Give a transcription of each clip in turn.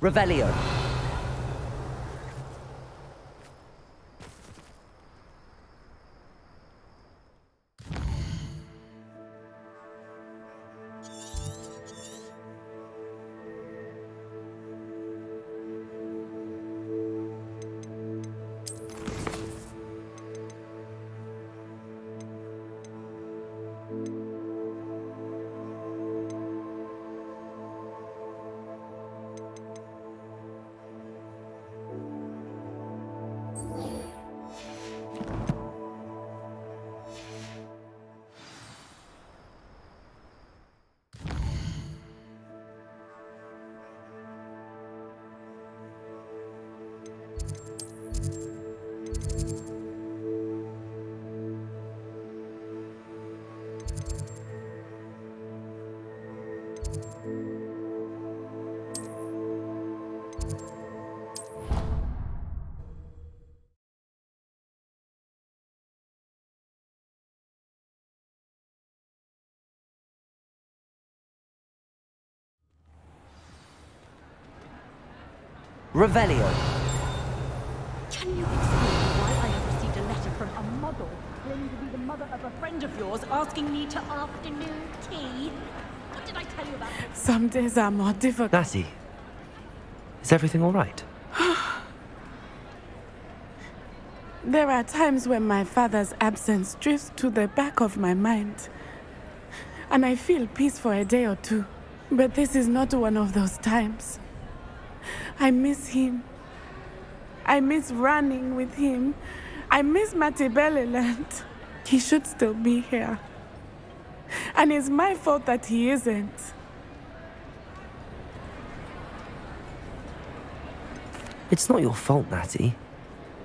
Revelio. Revelio. Can you explain why I have received a letter from a muggle claiming to be the mother of a friend of yours asking me to afternoon tea? What did I tell you about it? Some days are more difficult. Natty, is everything all right? There are times when my father's absence drifts to the back of my mind, and I feel peace for a day or two. But this is not one of those times. I miss him. I miss running with him. I miss Matibeleland. He should still be here. And it's my fault that he isn't. It's not your fault, Natty.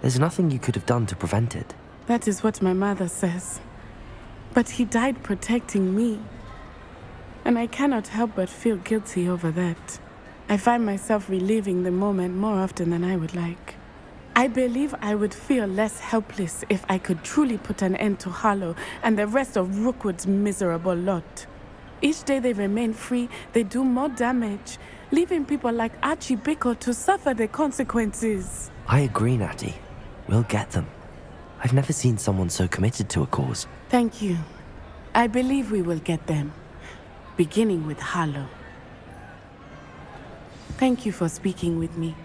There's nothing you could have done to prevent it. That is what my mother says. But he died protecting me. And I cannot help but feel guilty over that. I find myself reliving the moment more often than I would like. I believe I would feel less helpless if I could truly put an end to Harlow and the rest of Rookwood's miserable lot. Each day they remain free, they do more damage, leaving people like Archie Bickle to suffer the consequences. I agree, Natty. We'll get them. I've never seen someone so committed to a cause. Thank you. I believe we will get them, beginning with Harlow. Thank you for speaking with me.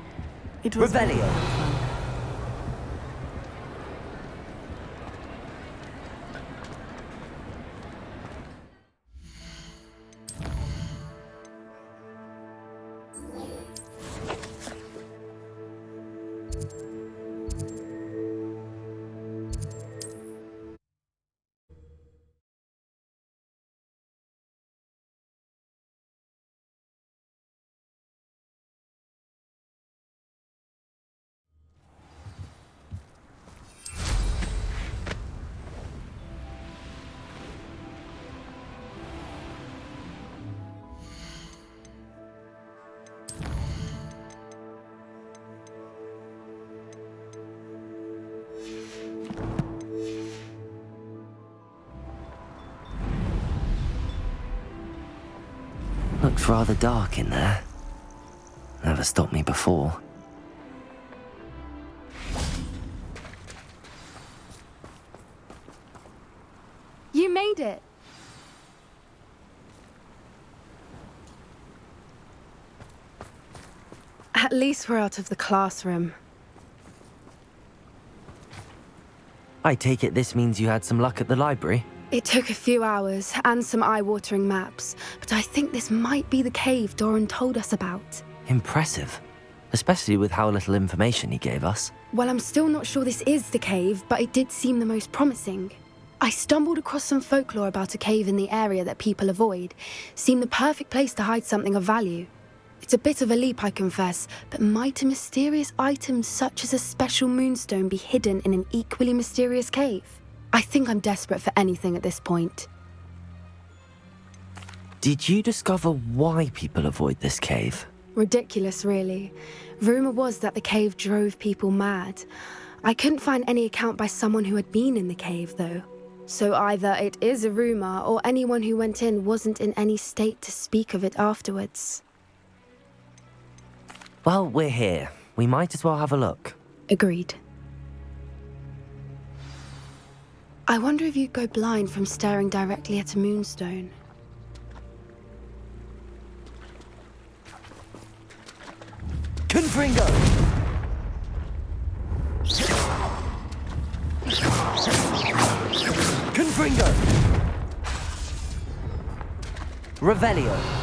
It was Revelio. very fun. Looks rather dark in there. Never stopped me before. You made it. At least we're out of the classroom. I take it this means you had some luck at the library? It took a few hours and some eye-watering maps, but I think this might be the cave Doran told us about. Impressive. Especially with how little information he gave us. Well, I'm still not sure this is the cave, but it did seem the most promising. I stumbled across some folklore about a cave in the area that people avoid. Seemed the perfect place to hide something of value. It's a bit of a leap, I confess, but might a mysterious item such as a special moonstone be hidden in an equally mysterious cave? I think I'm desperate for anything at this point. Did you discover why people avoid this cave? Ridiculous, really. Rumour was that the cave drove people mad. I couldn't find any account by someone who had been in the cave, though. So either it is a rumour, or anyone who went in wasn't in any state to speak of it afterwards. Well, we're here. We might as well have a look. Agreed. I wonder if you'd go blind from staring directly at a moonstone. Confringo! Confringo! Revelio!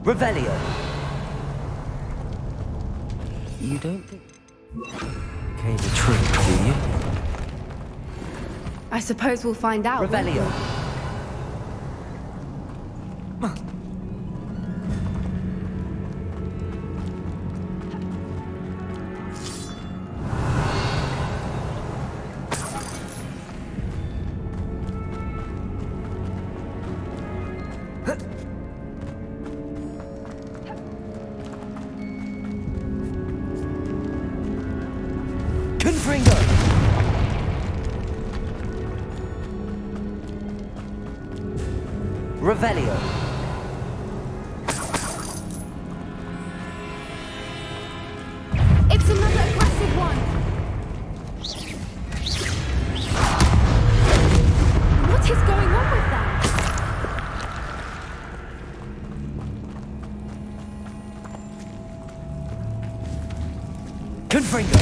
Revelio! You don't think cave a tree, do you? I suppose we'll find out. Revelio! Confringo! Revelio! It's another aggressive one! What is going on with that? Confringo!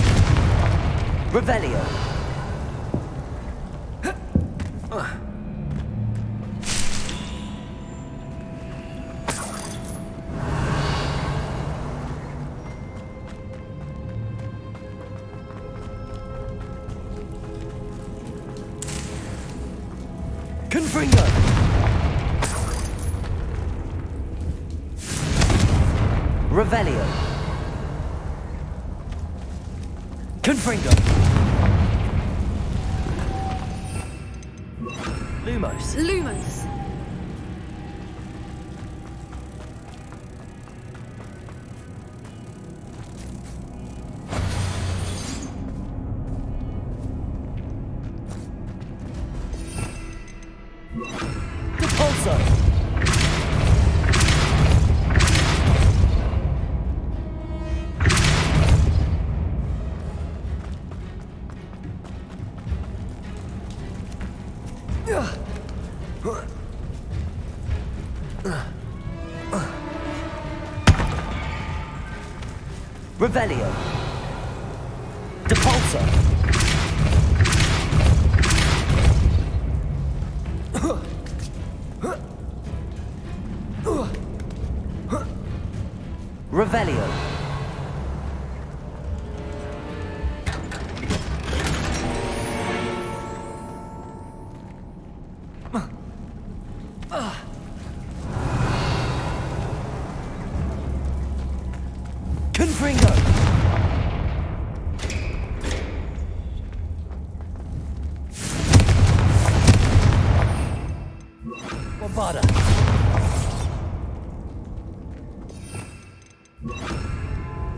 Revelio! Confringo! Revelio! Confringo! Lumos! Lumos! Depulso! Revelio! Depulso! Revelio! Confringo! Bombada!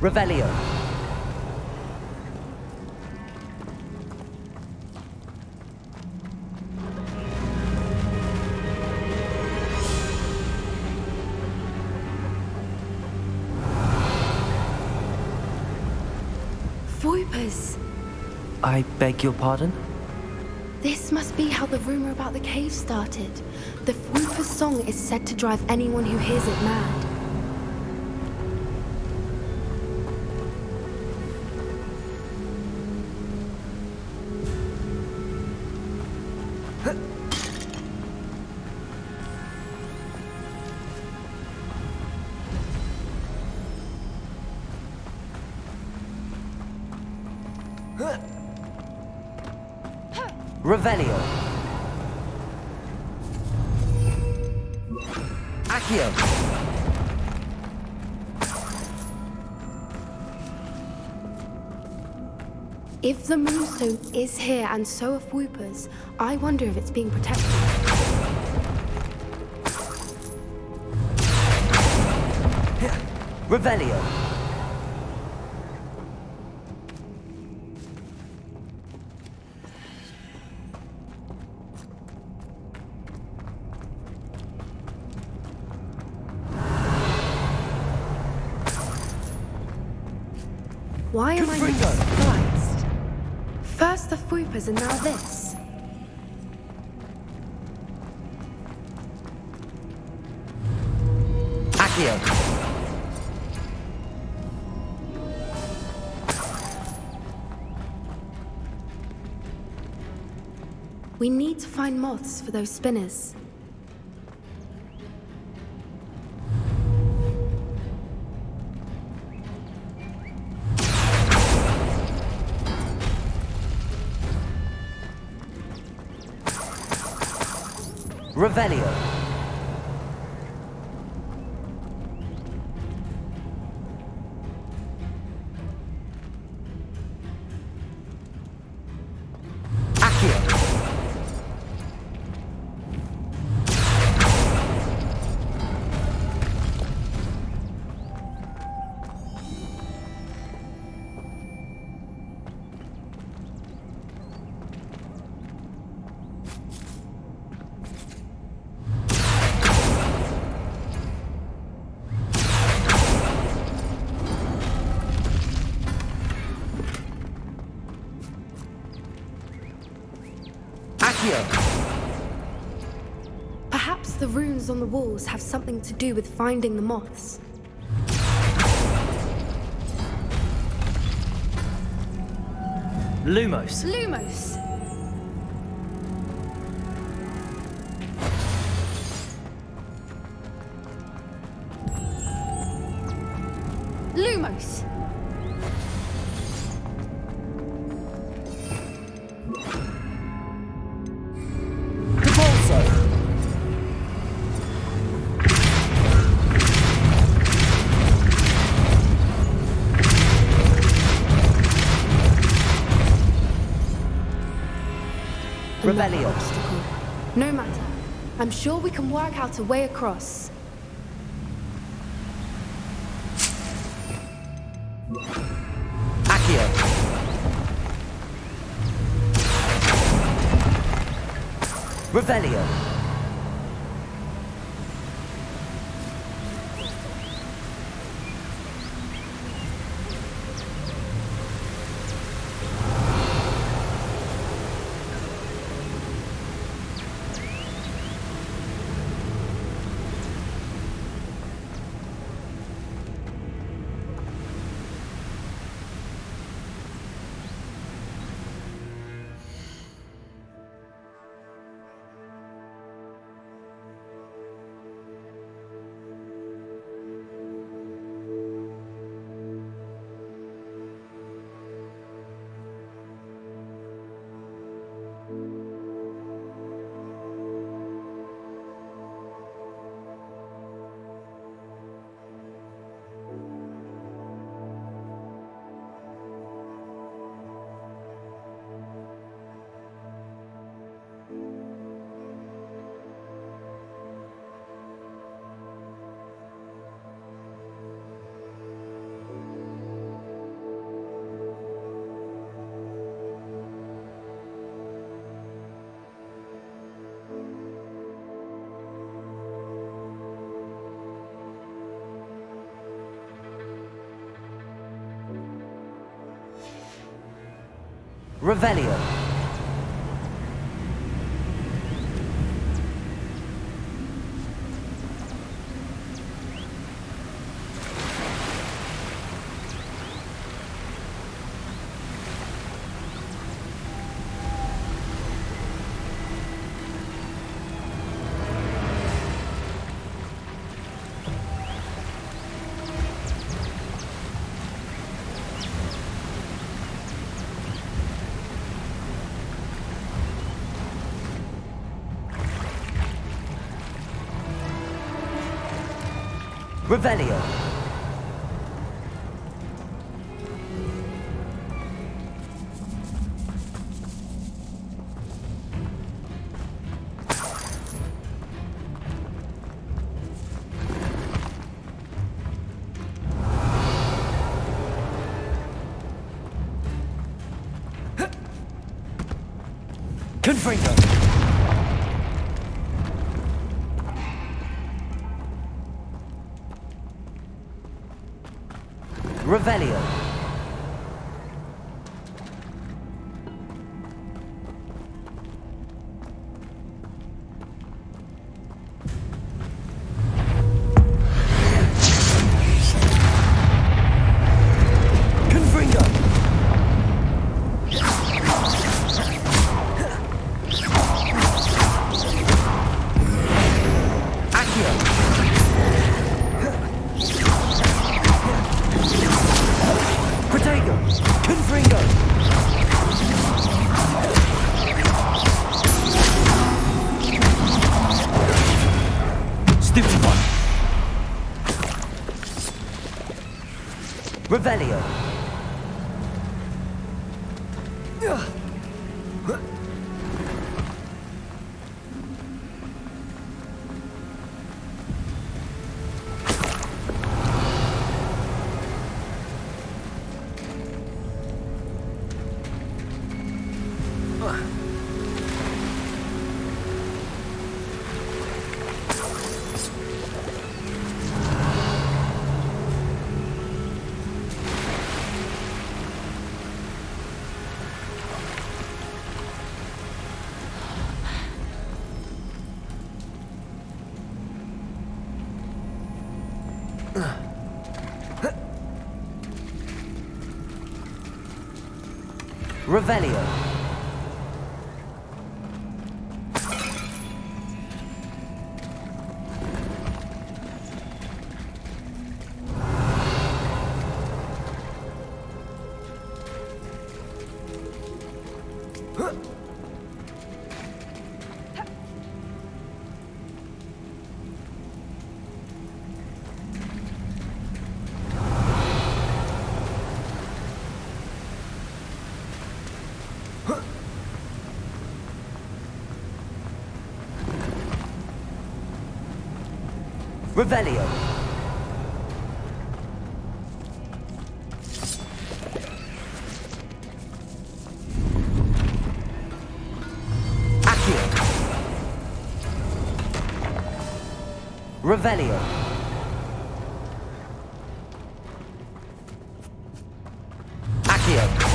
Revelio! Voipers! I beg your pardon? This must be how the rumor about the cave started. The Voiper's song is said to drive anyone who hears it mad. Revelio! Accio! If the moonstone is here and so are Voipers, I wonder if it's being protected. Revelio. Why am I not Confringo. surprised? First the Foopers and now this. Accio. We need to find moths for those spinners. Revelio. Accio. Accio. Perhaps the runes on the walls have something to do with finding the moths. Lumos. Lumos! Lumos! Repulso. Another Revelio. obstacle. No matter. I'm sure we can work out a way across. Accio. Revelio. Revelio. Revelio. Confringo! Revelio! Revelio. Revelio. Revelio. Accio. Revelio. Accio.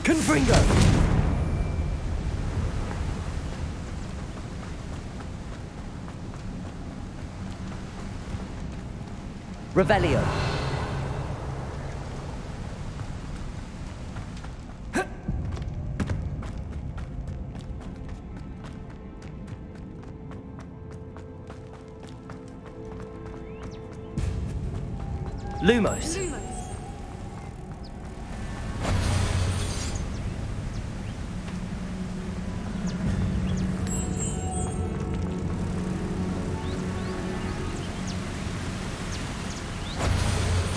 Confringo! Revelio. Lumos.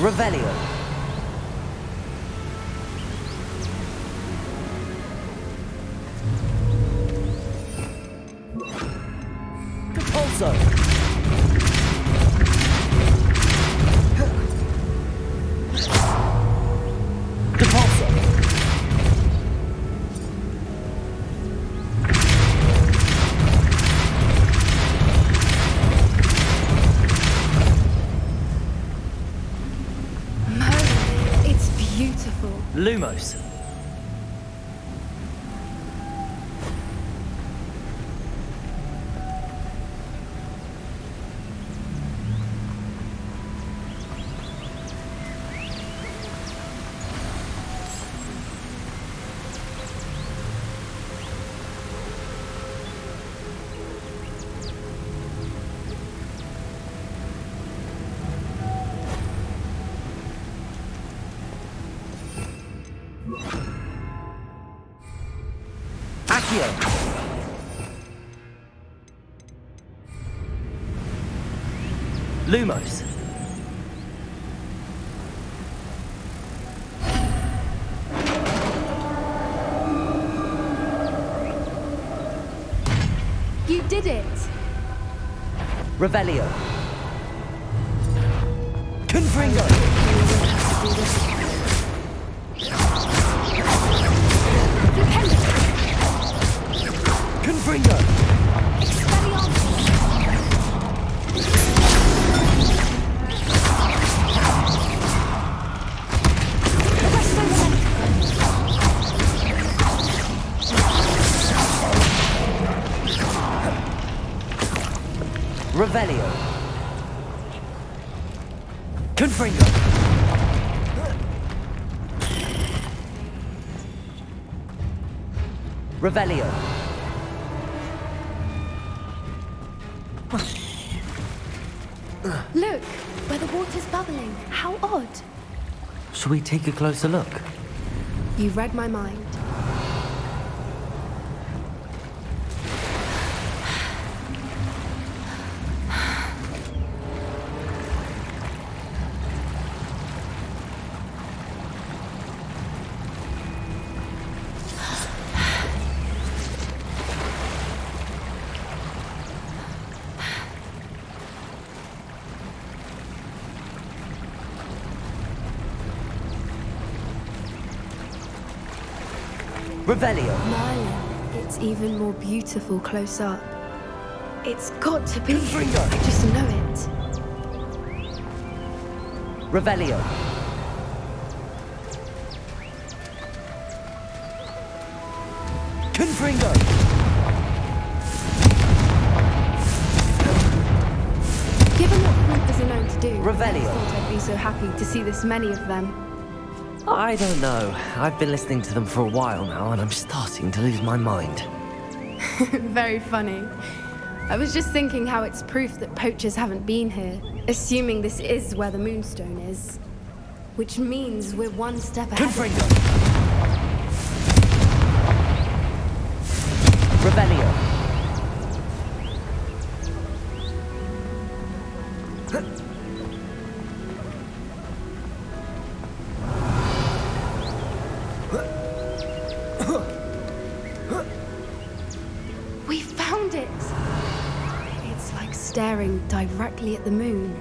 Revelio. Compulso. Compulso. Beautiful. Lumos. Accio! Lumos. You did it! Revelio. Confringo. Confringo. Revelio. Confringo. Revelio. Look, where the water's bubbling. How odd. Shall we take a closer look? You read my mind. Revelio. Merlin, it's even more beautiful close up. It's got to be. Confringo. I just know it. Revelio. Confringo. Given what Frumpers are known to do, Revelio. I thought I'd be so happy to see this many of them. I don't know. I've been listening to them for a while now, and I'm starting to lose my mind. Very funny. I was just thinking how it's proof that poachers haven't been here, assuming this is where the Moonstone is. Which means we're one step ahead. Confringo. Revelio. We found it! It's like staring directly at the moon.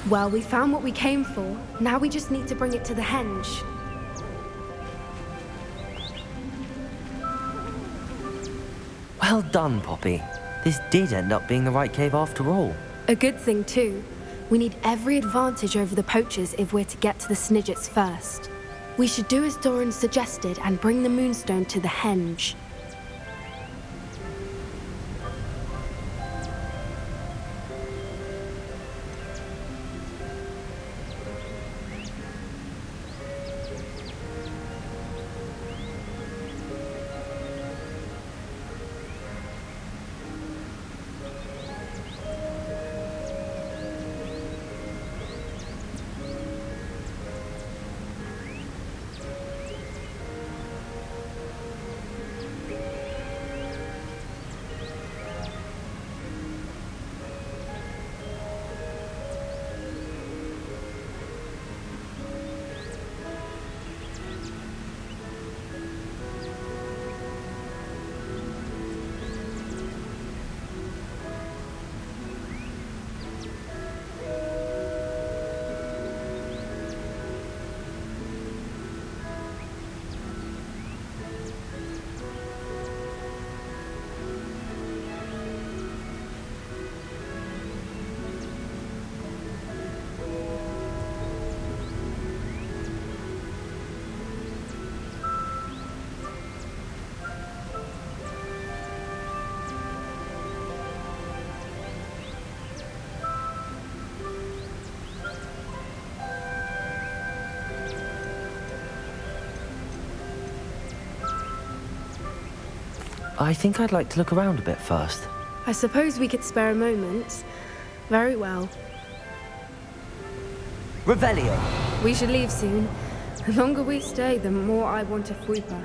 Well, we found what we came for. Now we just need to bring it to the henge. Well done, Poppy. This did end up being the right cave after all. A good thing, too. We need every advantage over the poachers if we're to get to the Snidgets first. We should do as Doran suggested and bring the Moonstone to the henge. I think I'd like to look around a bit first. I suppose we could spare a moment. Very well. Revelio. We should leave soon. The longer we stay, the more I want to Fuipa.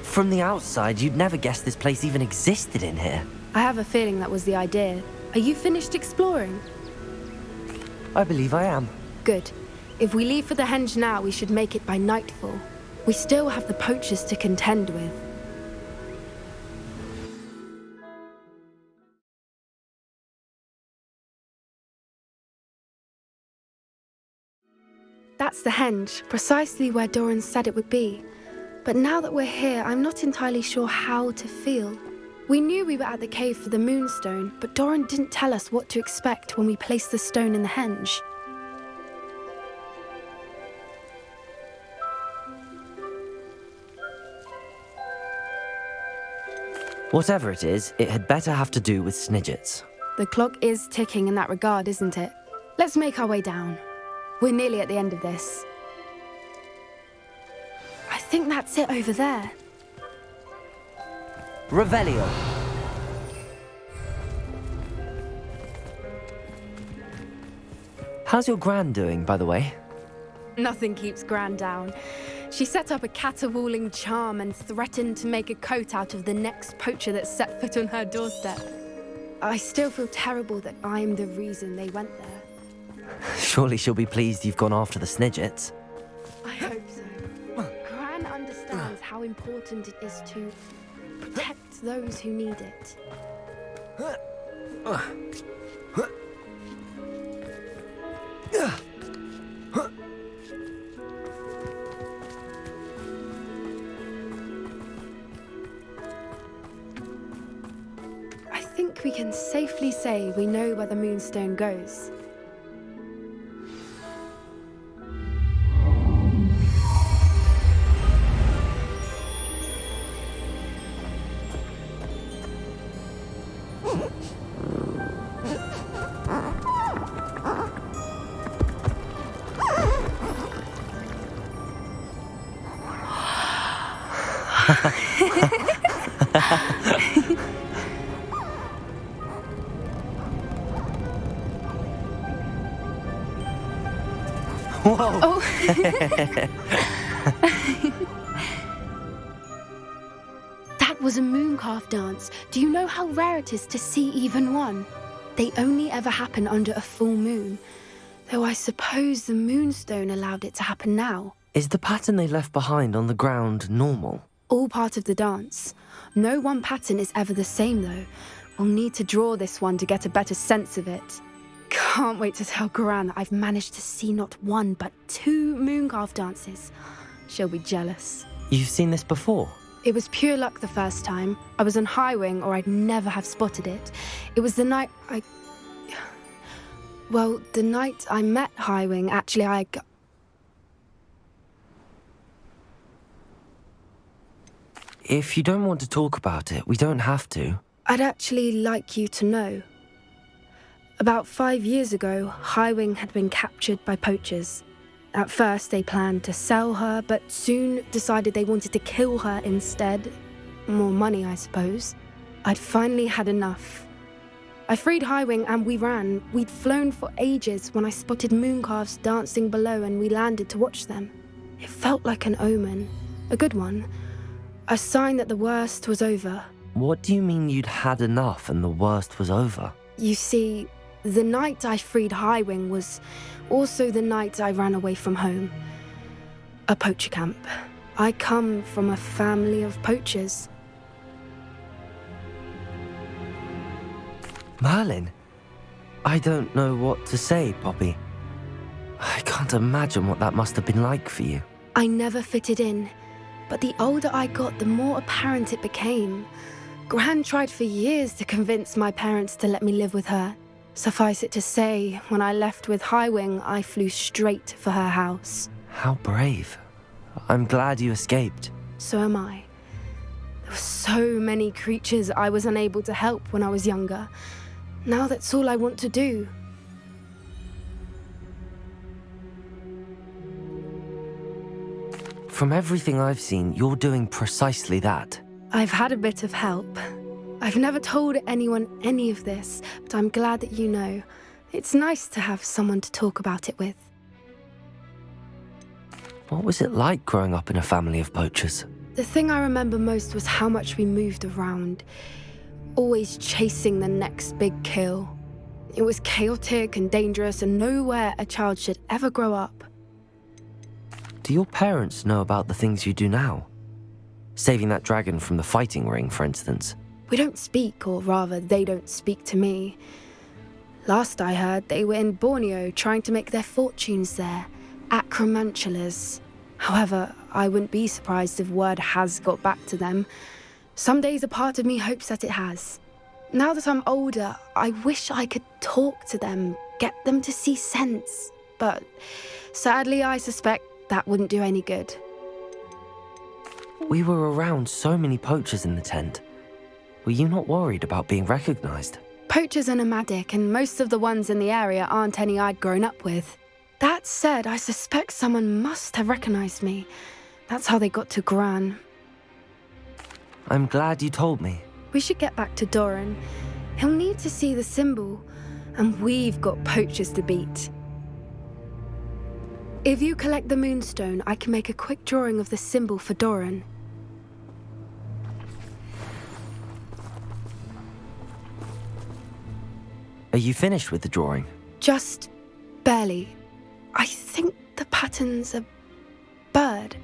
From the outside, you'd never guess this place even existed in here. I have a feeling that was the idea. Are you finished exploring? I believe I am. Good. If we leave for the henge now, we should make it by nightfall. We still have the poachers to contend with. That's the henge, precisely where Doran said it would be. But now that we're here, I'm not entirely sure how to feel. We knew we were at the cave for the moonstone, but Doran didn't tell us what to expect when we placed the stone in the henge. Whatever it is, it had better have to do with Snidgets. The clock is ticking in that regard, isn't it? Let's make our way down. We're nearly at the end of this. I think that's it over there. Revelio. How's your gran doing, by the way? Nothing keeps Gran down. She set up a caterwauling charm and threatened to make a coat out of the next poacher that set foot on her doorstep. I still feel terrible that I'm the reason they went there. Surely she'll be pleased you've gone after the Snidgets. I hope so. Gran understands how important it is to protect those who need it. I think we can safely say we know where the moonstone goes. Whoa! Oh. That was a mooncalf dance. Do you know how rare it is to see even one? They only ever happen under a full moon. Though I suppose the moonstone allowed it to happen now. Is the pattern they left behind on the ground normal? All part of the dance. No one pattern is ever the same though. We'll need to draw this one to get a better sense of it. Can't wait to tell Gran that I've managed to see not one but 2 mooncalf dances. She'll be jealous. You've seen this before? It was pure luck the first time. I was on Highwing or I'd never have spotted it. It was the night the night I met Highwing, actually If you don't want to talk about it, we don't have to. I'd actually like you to know. About 5 years ago, Highwing had been captured by poachers. At first, they planned to sell her, but soon decided they wanted to kill her instead. More money, I suppose. I'd finally had enough. I freed Highwing and we ran. We'd flown for ages when I spotted mooncalves dancing below and we landed to watch them. It felt like an omen. A good one. A sign that the worst was over. What do you mean you'd had enough and the worst was over? You see, the night I freed Highwing was also the night I ran away from home. A poacher camp. I come from a family of poachers. Merlin? I don't know what to say, Poppy. I can't imagine what that must have been like for you. I never fitted in, but the older I got, the more apparent it became. Gran tried for years to convince my parents to let me live with her. Suffice it to say, when I left with Highwing, I flew straight for her house. How brave. I'm glad you escaped. So am I. There were so many creatures I was unable to help when I was younger. Now that's all I want to do. From everything I've seen, you're doing precisely that. I've had a bit of help. I've never told anyone any of this, but I'm glad that you know. It's nice to have someone to talk about it with. What was it like growing up in a family of poachers? The thing I remember most was how much we moved around, always chasing the next big kill. It was chaotic and dangerous, and nowhere a child should ever grow up. Do your parents know about the things you do now? Saving that dragon from the fighting ring, for instance. We don't speak, or rather, they don't speak to me. Last I heard, they were in Borneo trying to make their fortunes there, acromantulas. However, I wouldn't be surprised if word has got back to them. Some days a part of me hopes that it has. Now that I'm older, I wish I could talk to them, get them to see sense. But sadly, I suspect that wouldn't do any good. We were around so many poachers in the tent. Were you not worried about being recognized? Poachers are nomadic, and most of the ones in the area aren't any I'd grown up with. That said, I suspect someone must have recognized me. That's how they got to Gran. I'm glad you told me. We should get back to Doran. He'll need to see the symbol, and we've got poachers to beat. If you collect the moonstone, I can make a quick drawing of the symbol for Doran. Are you finished with the drawing? Just barely. I think the pattern's a bird.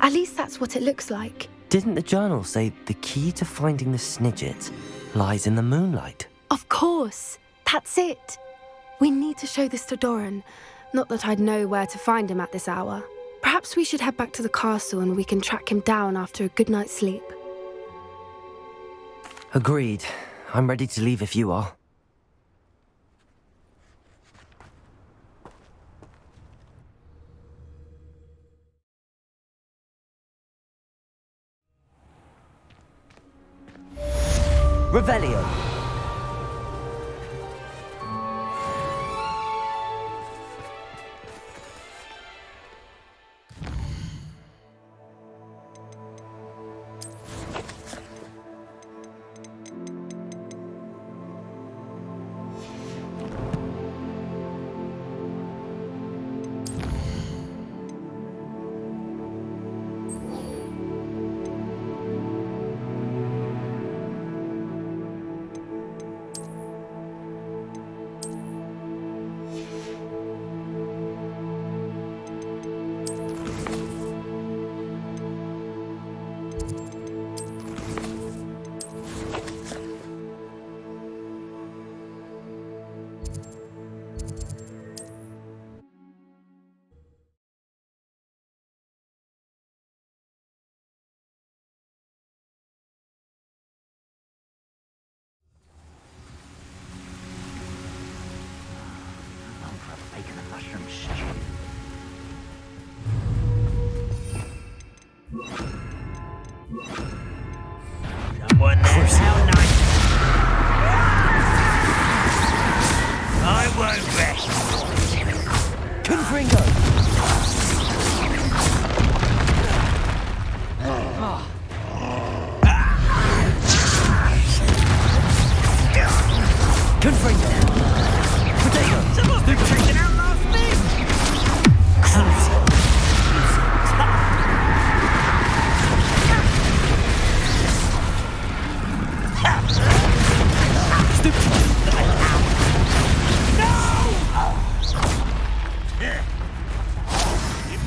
At least that's what it looks like. Didn't the journal say the key to finding the Snidget lies in the moonlight? Of course. That's it. We need to show this to Doran. Not that I'd know where to find him at this hour. Perhaps we should head back to the castle and we can track him down after a good night's sleep. Agreed. I'm ready to leave if you are. Revelio. Someone there's how nice. I won't rest. Confringo! Confringo! Potato! Someone's been freaking out last minute. Crucial!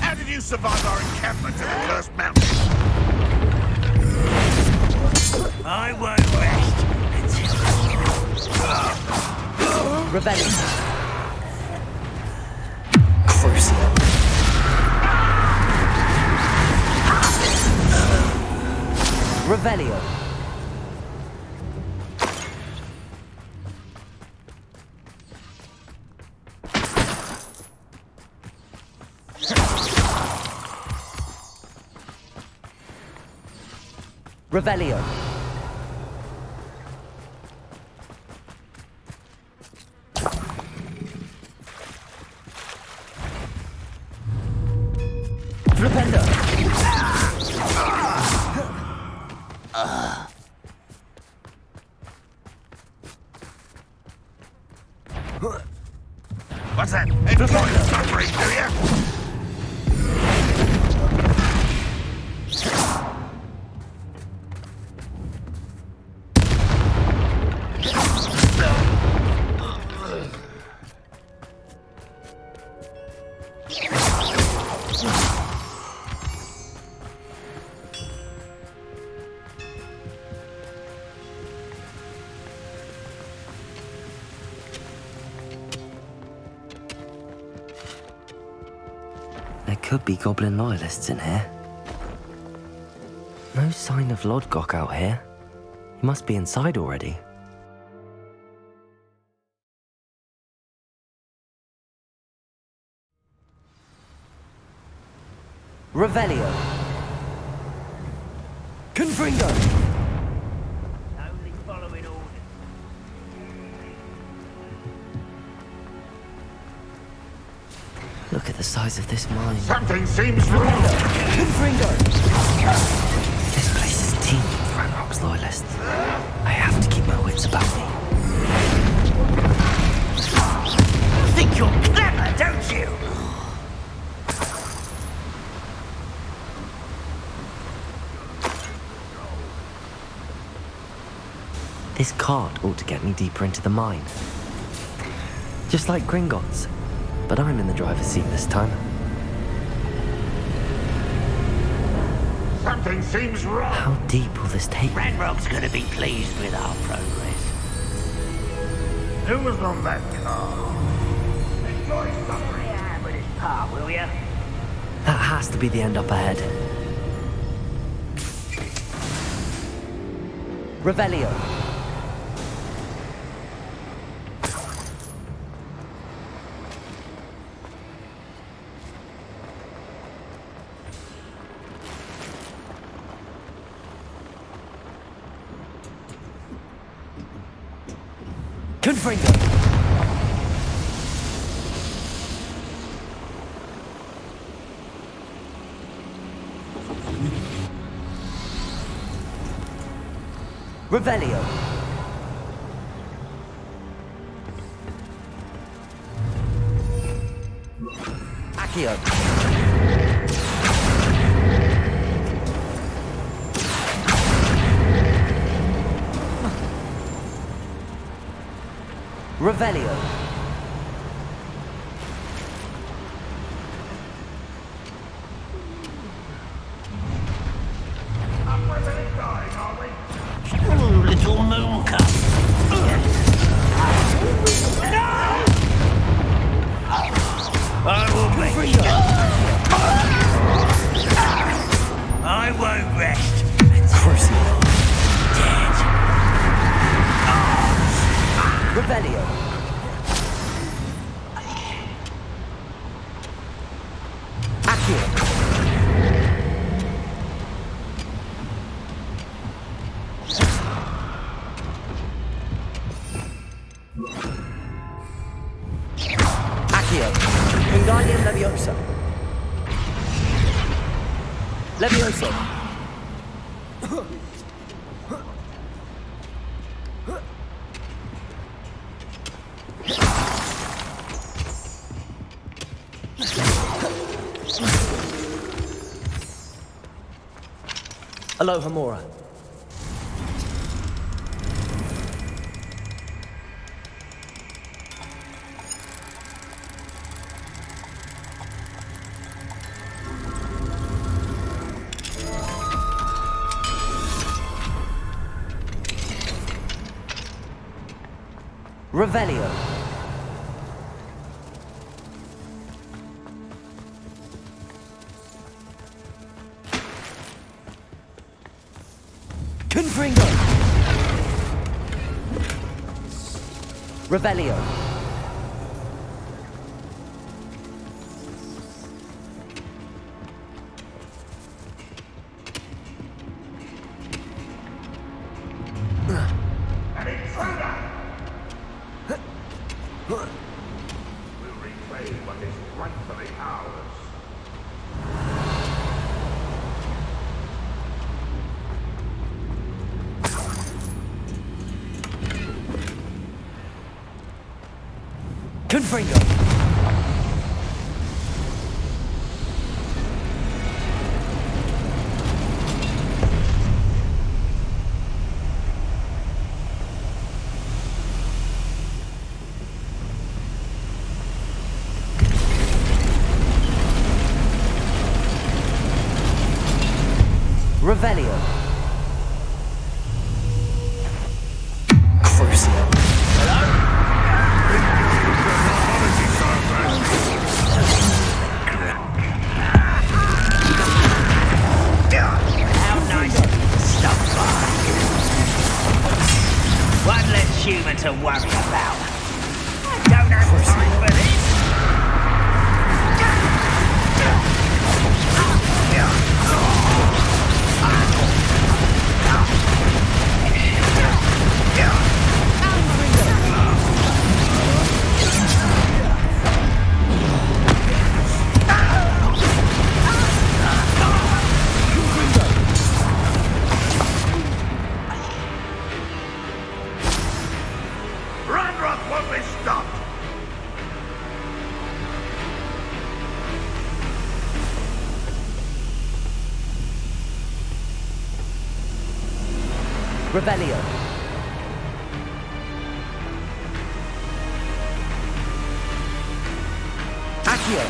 How did you survive our encampment in the Cursed Mountain? I won't rest until... Rebellion! Crucial! Revelio! Revelio. Flipendo. What's that? Enjoy suffering, do you? There could be goblin loyalists in here. No sign of Lodgok out here. He must be inside already. Revelio. Confringo. Only following orders. Look at the size of this mine. Something seems wrong. Confringo. This place is teeming with Ranrock's loyalists. I have to keep my wits about me. You think you're clever, don't you? This cart ought to get me deeper into the mine. Just like Gringotts, but I'm in the driver's seat this time. Something seems wrong. How deep will this take me? Ranrock's gonna be pleased with our progress. Who was on that car? Enjoy suffering. Yeah, with his pa, will ya? That has to be the end up ahead. Revelio. Confringo. Revelio. Accio. Revelio. We're really dying, are we? Ooh, little moon cup. I will make you. I won't rest. Of course you will. Revelio. Accio. Accio. Wingardium Leviosa. Levioso. Aloha Mora. Revelio. Confringo. Revelio. Confringo! Revelio. Crucio. How nice of you to stop by. One less human to worry about. I don't have time for this. Ranrock won't be stopped! Revelio. Accio.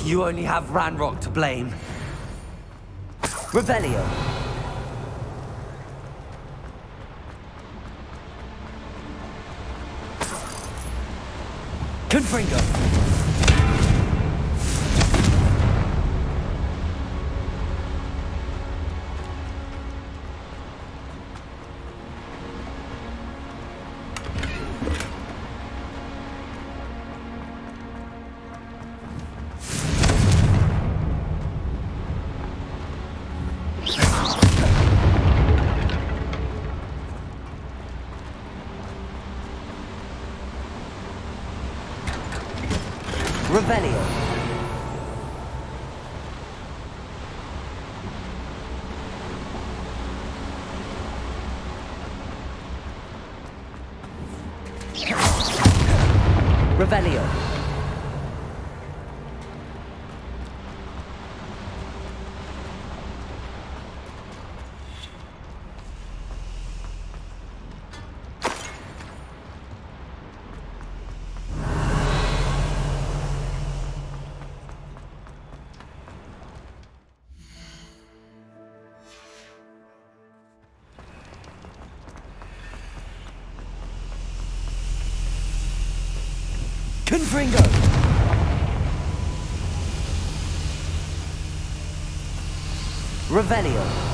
You only have Ranrock to blame. Revelio. Confringo. Revelio. Revelio. Confringo! Revelio.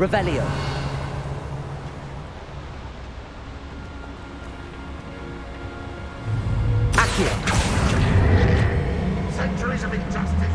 Revelio. Accio. Centuries of injustice.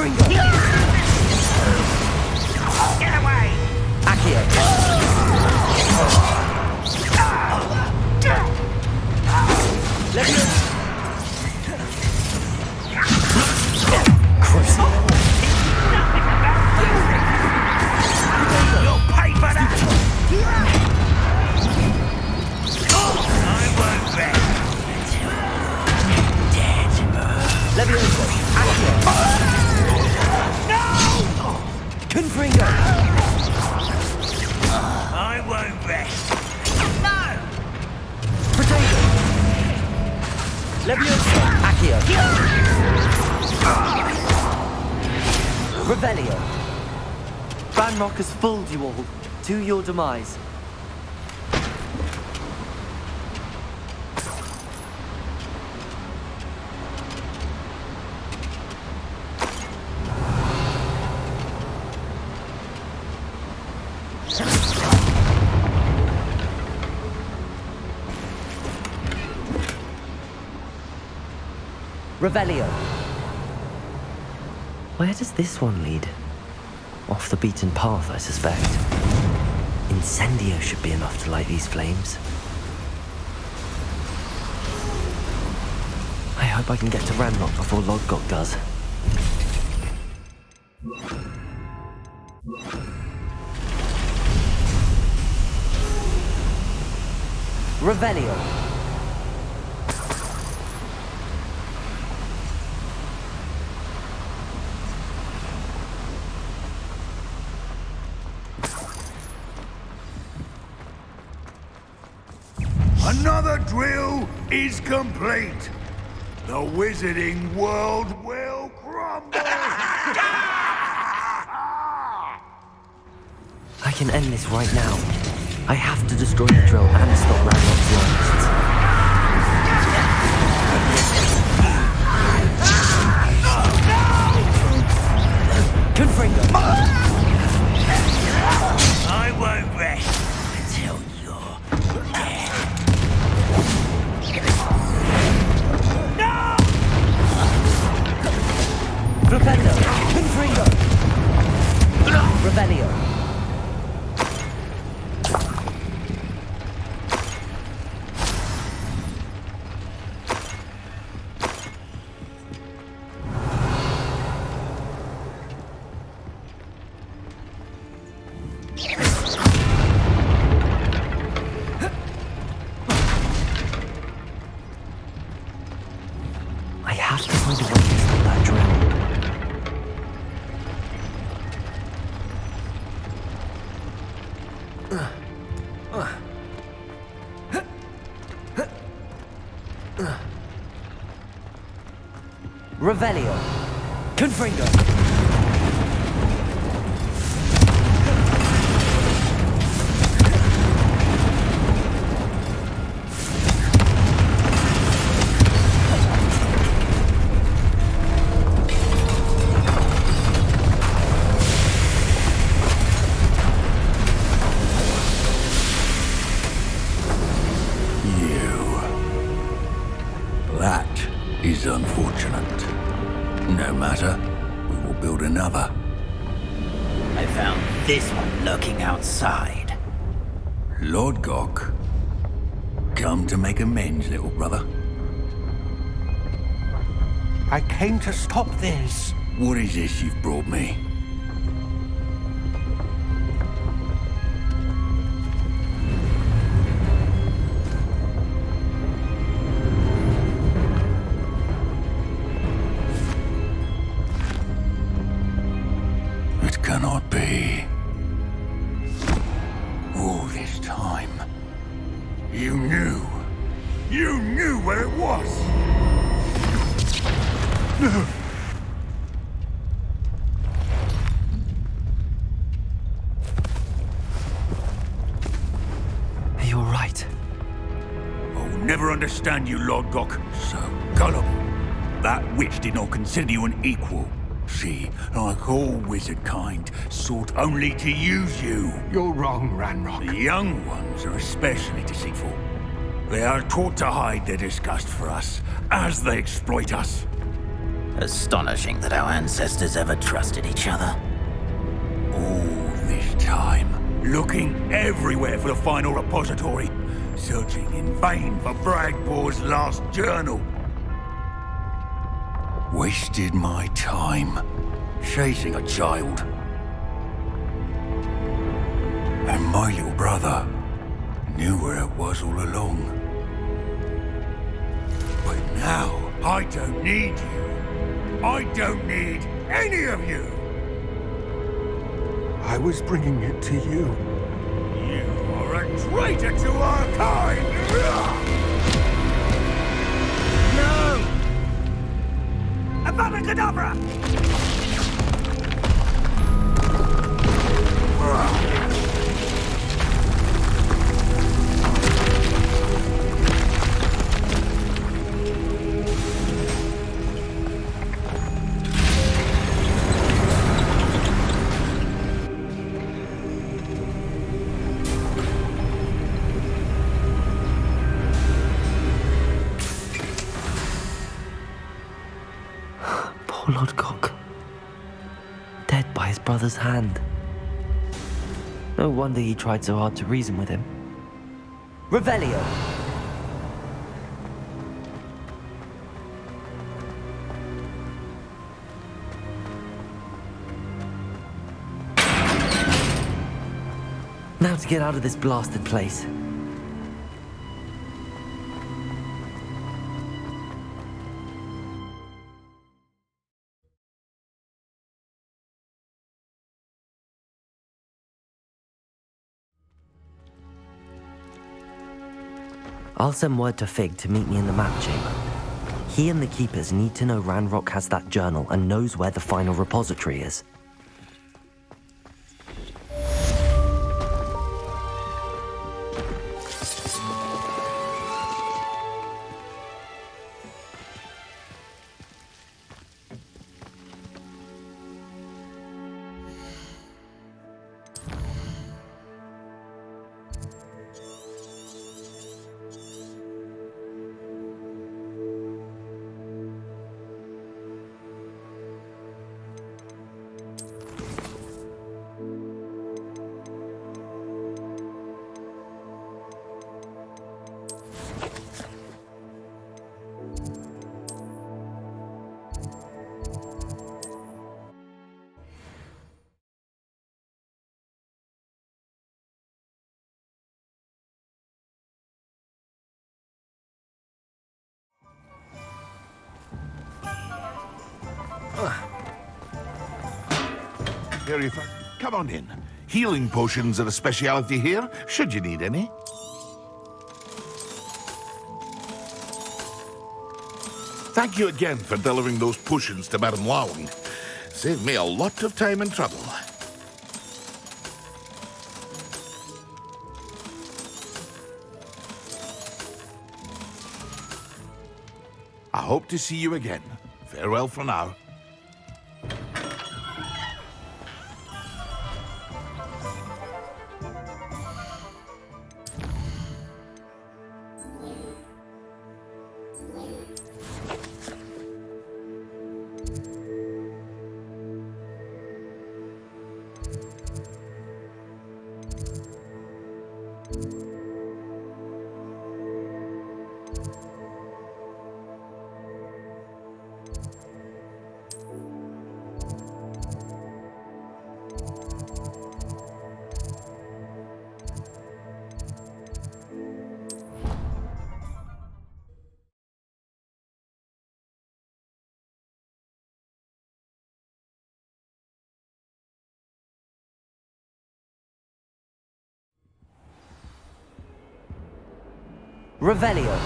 Confringo! Get away! Accio! Leviosa! Crucio! You'll pay for that! I won't rest until you're dead. Leviosa! Accio! No! Confringo! I won't rest. No! Potato! Leviosa! Accio! Revelio! Ranrock has fooled you all, to your demise. Revelio. Where does this one lead? Off the beaten path, I suspect. Incendio should be enough to light these flames. I hope I can get to Ranrock before Lodgok does. Revelio. Another drill is complete. The wizarding world will crumble. I can end this right now. I have to destroy the drill and stop Ranrock's loyalists. Confringo! I won't rest until you're dead. No! Revelio! Confringo! Revelio! I have to find a way to stop that drill. Revelio. Confringo. That is unfortunate. No matter, we will build another. I found this one lurking outside. Lord Gok, come to make amends, little brother. I came to stop this. What is this you've brought me? It cannot be. All this time, you knew. You knew where it was. No. Are you all right? I'll never understand you, Lord Gok. So gullible. That witch did not consider you an equal. She, like all wizard kind, sought only to use you. You're wrong, Ranrock. The young ones are especially deceitful. They are taught to hide their disgust for us, as they exploit us. Astonishing that our ancestors ever trusted each other. All this time, looking everywhere for the final repository, searching in vain for Bragbor's last journal. Wasted my time, chasing a child. And my little brother knew where it was all along. But now, I don't need you. I don't need any of you. I was bringing it to you. You are a traitor to our kind! No! Abacadabra! Poor Lodgok. Dead by his brother's hand. No wonder he tried so hard to reason with him. Revelio! Now to get out of this blasted place. I'll send word to Fig to meet me in the map chamber. He and the Keepers need to know Ranrock has that journal and knows where the final repository is. Here, Ethan. Come on in. Healing potions are a speciality here, should you need any. Thank you again for delivering those potions to Madame Lawing. Saved me a lot of time and trouble. I hope to see you again. Farewell for now. Revelio.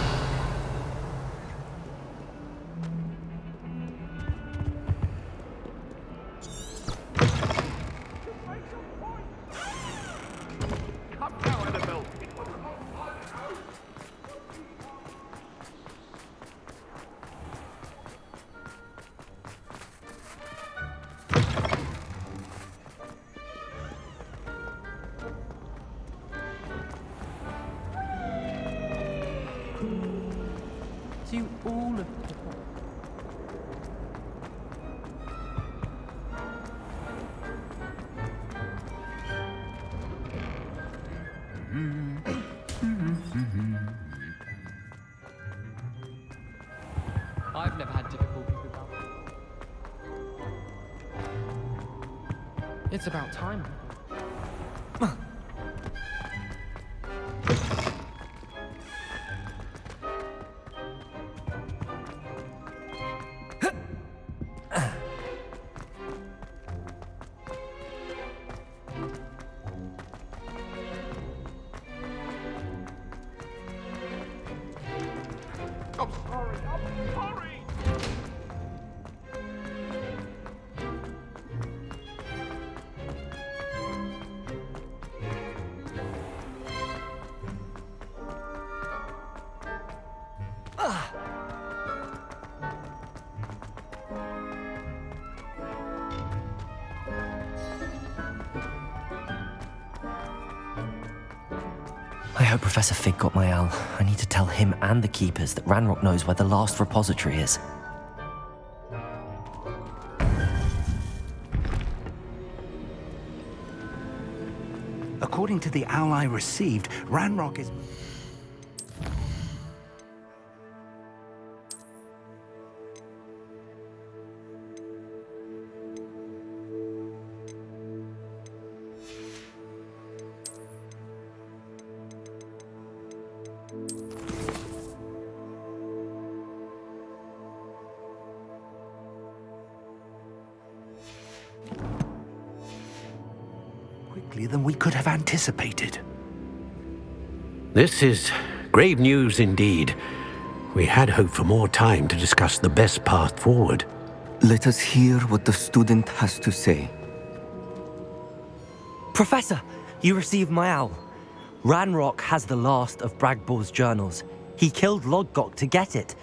To all of I've never had difficulties with that. It's about time. I'm sorry. I'm sorry. I hope Professor Fig got my owl. I need to tell him and the Keepers that Ranrock knows where the last repository is. According to the owl I received, Ranrock is... quickly than we could have anticipated. This is grave news indeed. We had hoped for more time to discuss the best path forward. Let us hear what the student has to say. Professor, you received my owl. Ranrock has the last of Bragbor's journals. He killed Lodgok to get it.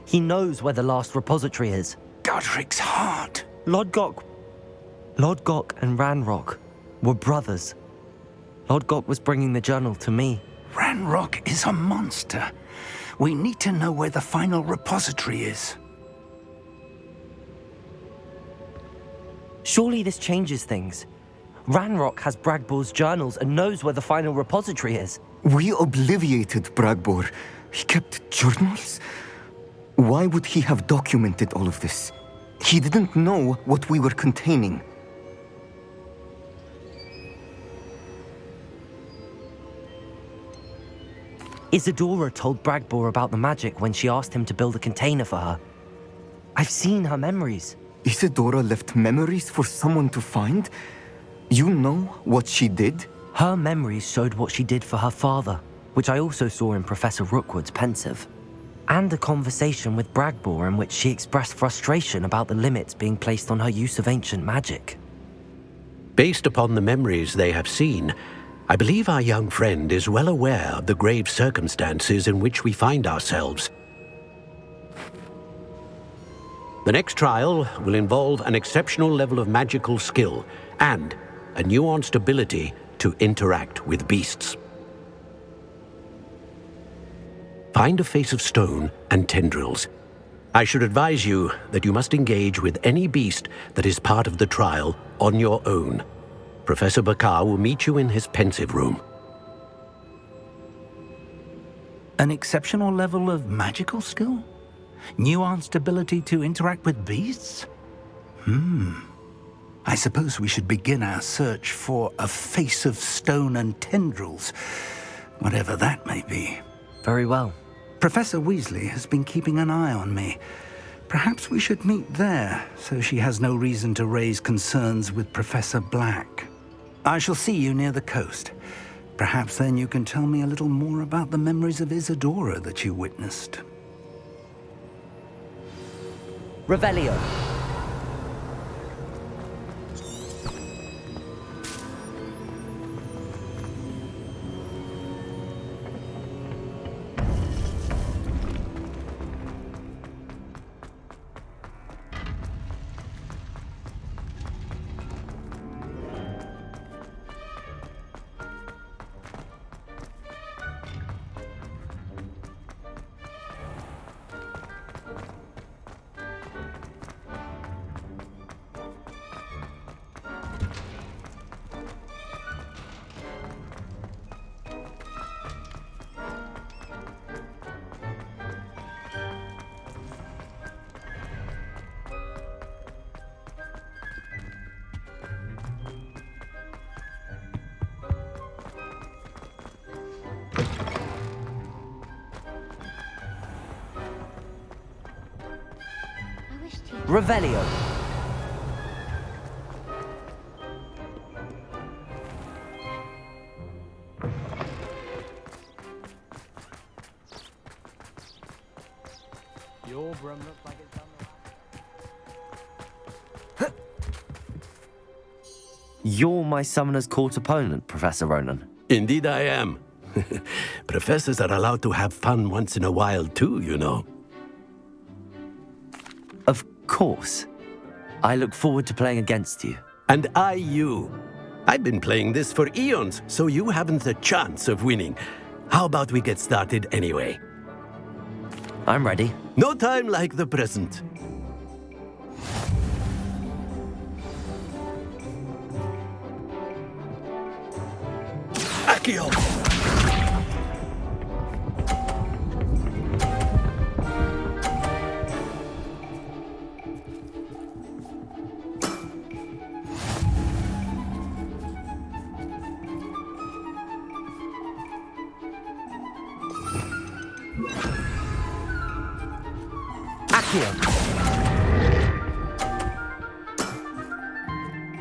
He knows where the last repository is. Godric's heart. Lodgok and Ranrock were brothers. Lodgok was bringing the journal to me. Ranrock is a monster. We need to know where the final repository is. Surely this changes things. Ranrock has Bragbor's journals and knows where the final repository is. We obliviated Bragbor. He kept journals? Why would he have documented all of this? He didn't know what we were containing. Isadora told Bragbor about the magic when she asked him to build a container for her. I've seen her memories. Isadora left memories for someone to find? You know what she did? Her memories showed what she did for her father, which I also saw in Professor Rookwood's pensive. And a conversation with Bragbor in which she expressed frustration about the limits being placed on her use of ancient magic. Based upon the memories they have seen, I believe our young friend is well aware of the grave circumstances in which we find ourselves. The next trial will involve an exceptional level of magical skill and a nuanced ability to interact with beasts. Find a face of stone and tendrils. I should advise you that you must engage with any beast that is part of the trial on your own. Professor Bakar will meet you in his pensive room. An exceptional level of magical skill? Nuanced ability to interact with beasts? I suppose we should begin our search for a face of stone and tendrils, whatever that may be. Very well. Professor Weasley has been keeping an eye on me. Perhaps we should meet there, so she has no reason to raise concerns with Professor Black. I shall see you near the coast. Perhaps then you can tell me a little more about the memories of Isadora that you witnessed. Revelio. Revelio. Your brum looks like it's done the You're my Summoner's Court opponent, Professor Ronan. Indeed I am. Professors are allowed to have fun once in a while too, you know. Of course. I look forward to playing against you. And I you. I've been playing this for eons, so you haven't a chance of winning. How about we get started anyway? I'm ready. No time like the present. Accio!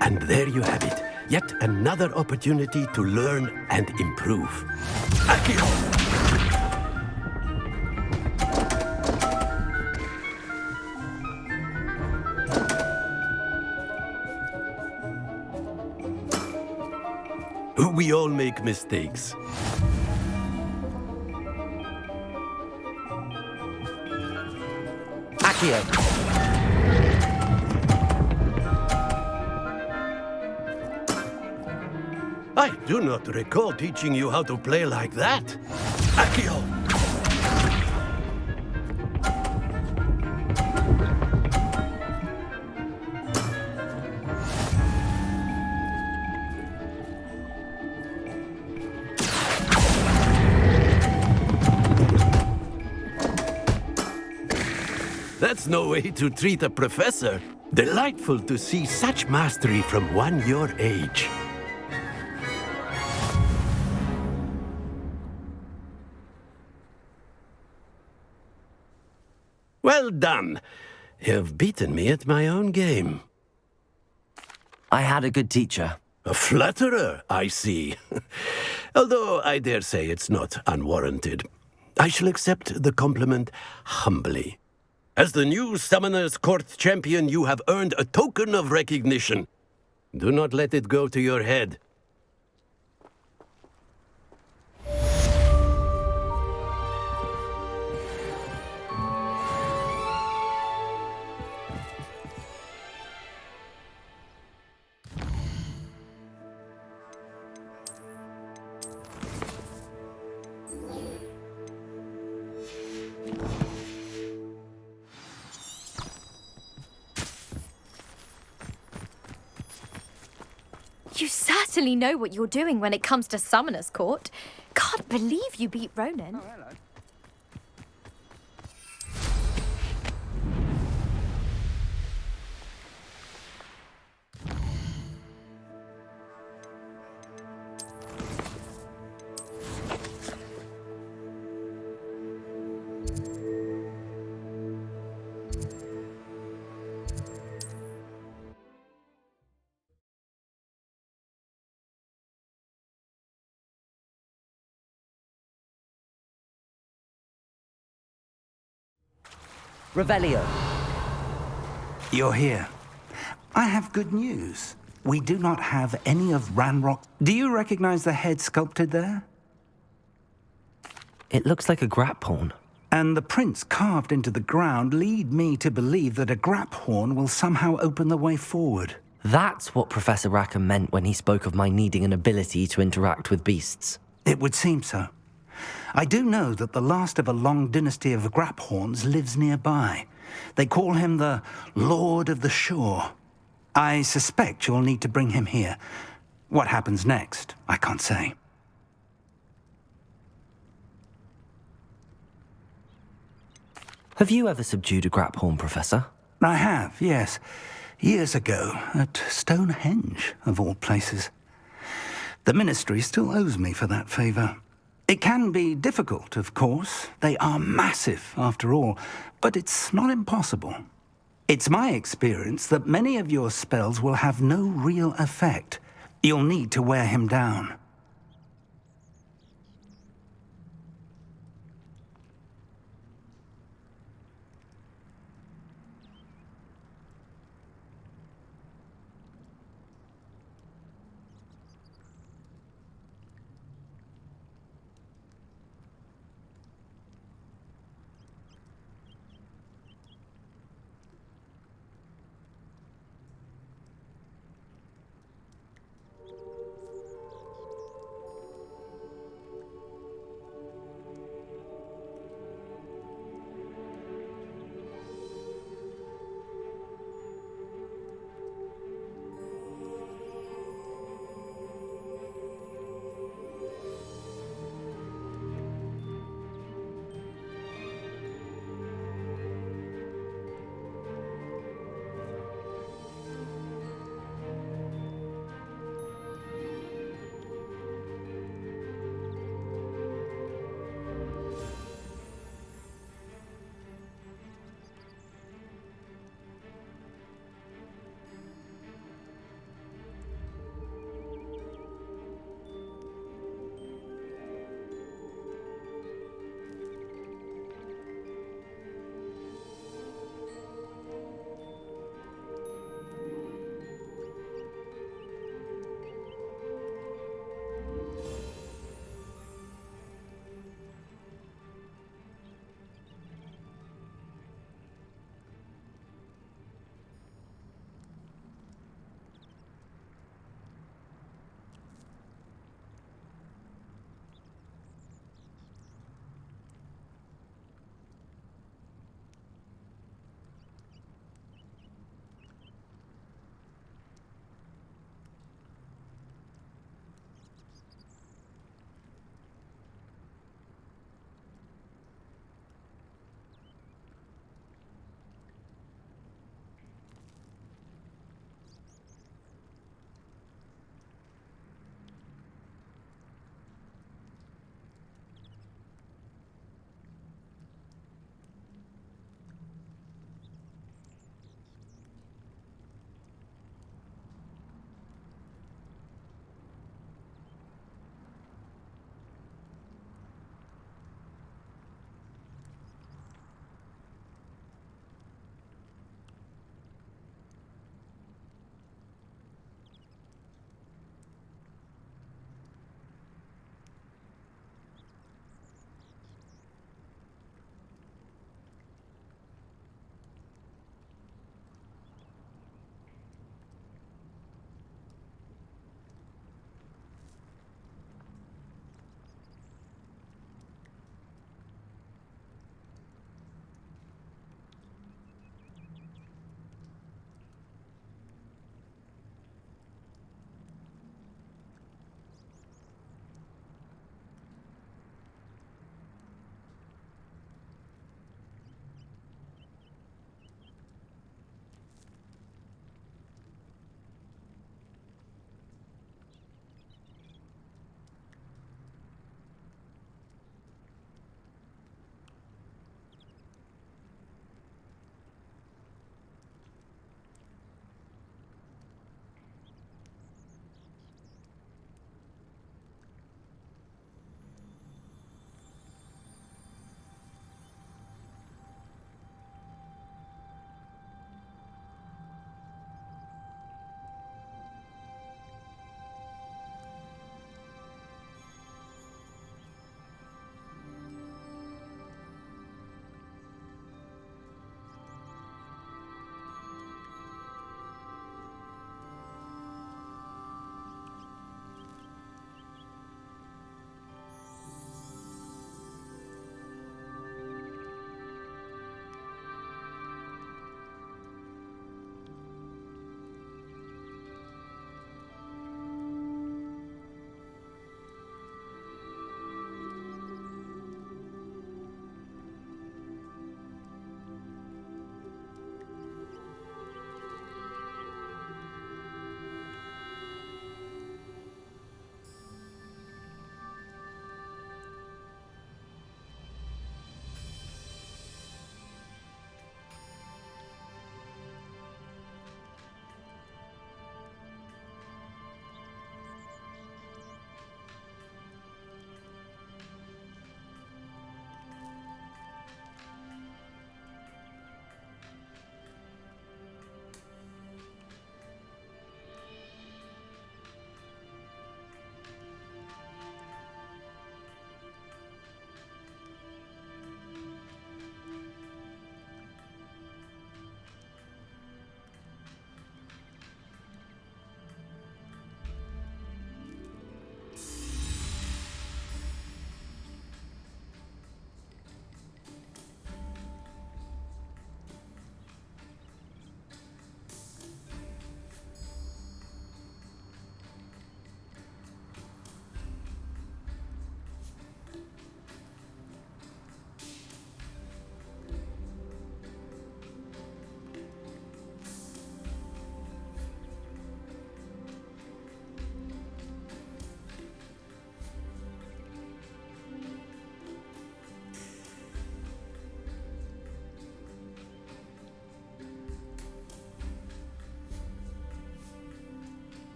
And there you have it. Yet another opportunity to learn and improve. Accio! We all make mistakes. Accio. I do not recall teaching you how to play like that. Accio! That's no way to treat a professor. Delightful to see such mastery from one your age. Well done. You've beaten me at my own game. I had a good teacher. A flatterer, I see. Although I dare say it's not unwarranted. I shall accept the compliment humbly. As the new Summoner's Court champion, you have earned a token of recognition. Do not let it go to your head. You certainly know what you're doing when it comes to Summoner's Court. Can't believe you beat Ronan. Oh, hello. Revelio. You're here. I have good news. We do not have any of Ranrock. Do you recognize the head sculpted there? It looks like a grap horn. And the prints carved into the ground lead me to believe that a grap horn will somehow open the way forward. That's what Professor Rackham meant when he spoke of my needing an ability to interact with beasts. It would seem so. I do know that the last of a long dynasty of Graphorns lives nearby. They call him the Lord of the Shore. I suspect you'll need to bring him here. What happens next, I can't say. Have you ever subdued a Graphorn, Professor? I have, yes. Years ago, at Stonehenge, of all places. The Ministry still owes me for that favor. It can be difficult, of course. They are massive, after all, but it's not impossible. It's my experience that many of your spells will have no real effect. You'll need to wear him down.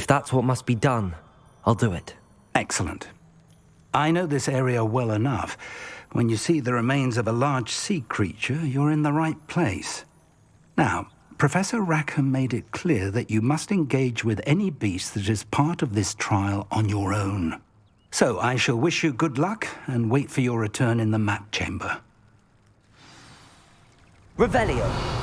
If that's what must be done, I'll do it. Excellent. I know this area well enough. When you see the remains of a large sea creature, you're in the right place. Now, Professor Rackham made it clear that you must engage with any beast that is part of this trial on your own. So I shall wish you good luck and wait for your return in the map chamber. Revelio!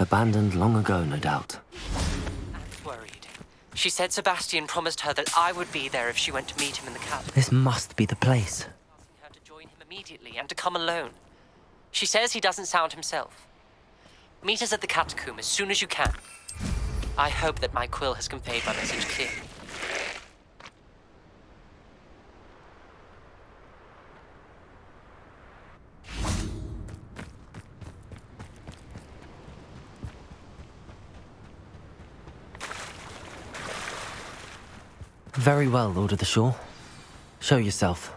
Abandoned long ago, no doubt. And worried. She said Sebastian promised her that I would be there if she went to meet him in the cabin. This must be the place. Asking her to join him immediately and to come alone. She says he doesn't sound himself. Meet us at the catacomb as soon as you can. I hope that my quill has conveyed my message clearly. Very well, Lord of the Shore. Show yourself.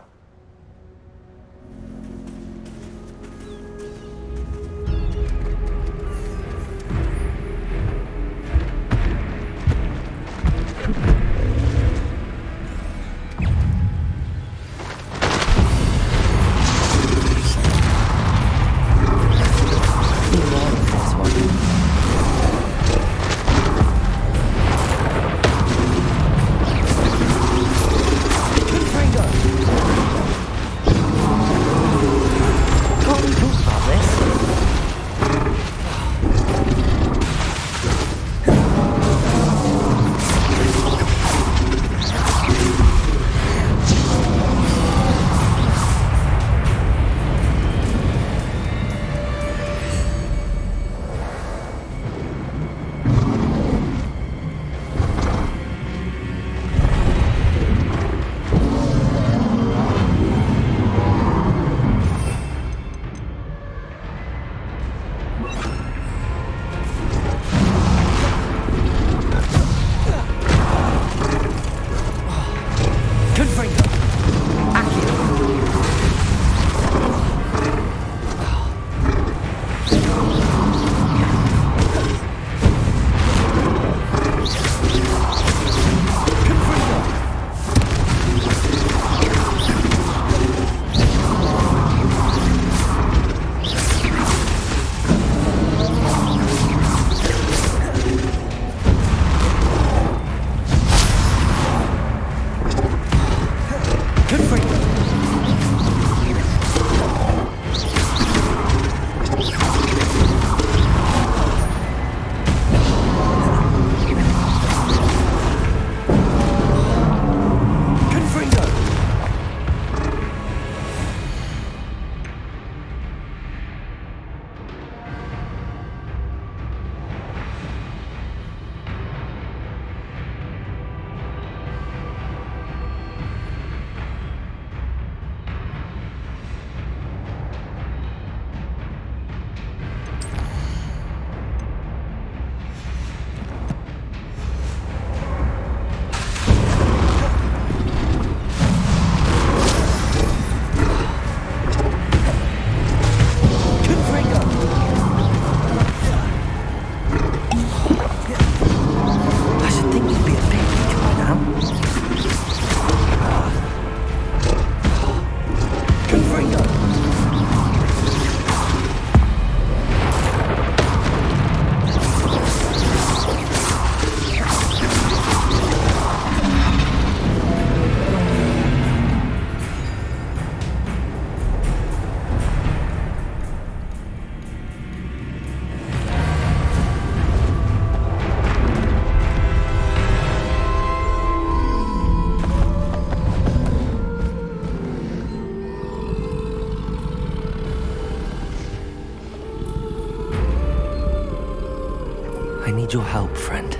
I need your help, friend.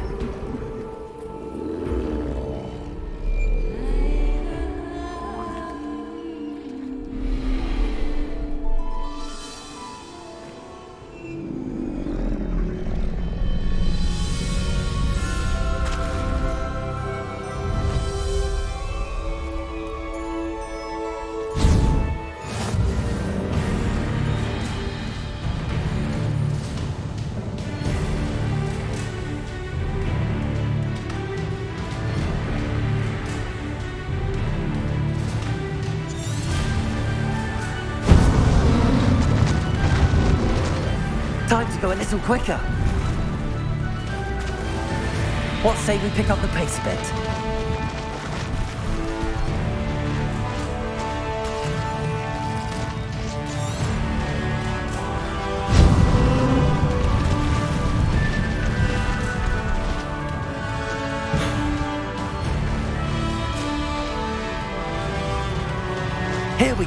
Time to go a little quicker. What say we pick up the pace a bit?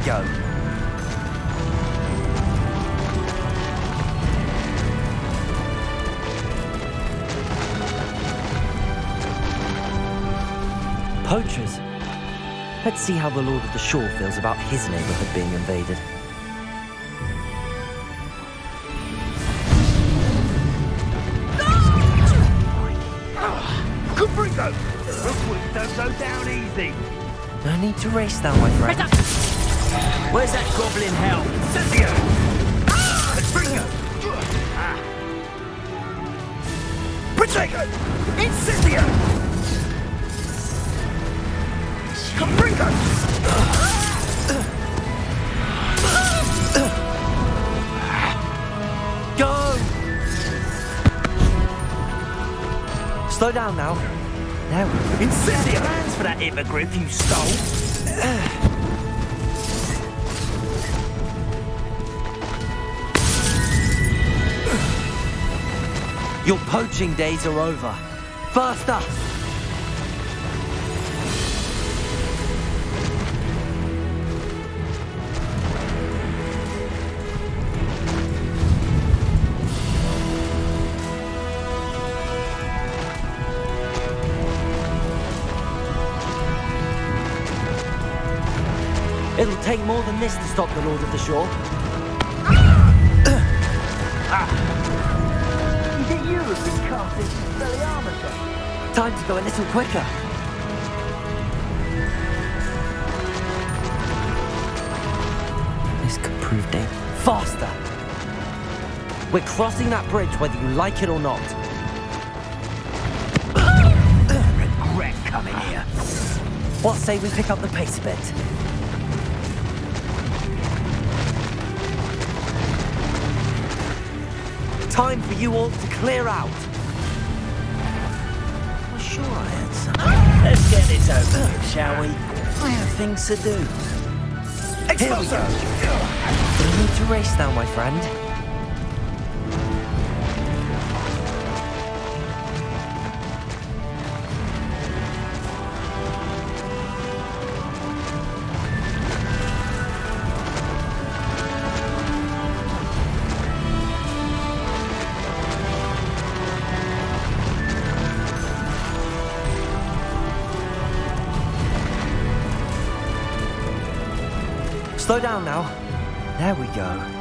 go. Poachers. Let's see how the Lord of the Shore feels about his neighborhood being invaded. Caprico! Rookwoods don't go down easy. No need to race now, my friend. Where's that goblin hell? Cynthia! Caprico! Protego! It's Cynthia! Caprico! Go! Slow down now. There we go. Incendia! Plans for that hippogriff you stole. Your poaching days are over. Faster! It'll take more than this to stop the Lord of the Shore. You think you have been cast into belly armor then? Time to go a little quicker. This could prove dangerous. Faster! We're crossing that bridge whether you like it or not. Regret coming here. What say we pick up the pace a bit? Time for you all to clear out. I'm sure I had some. Let's get this over with, shall we? I have things to do. Here we go. No need to race now, my friend. Slow down now. There we go.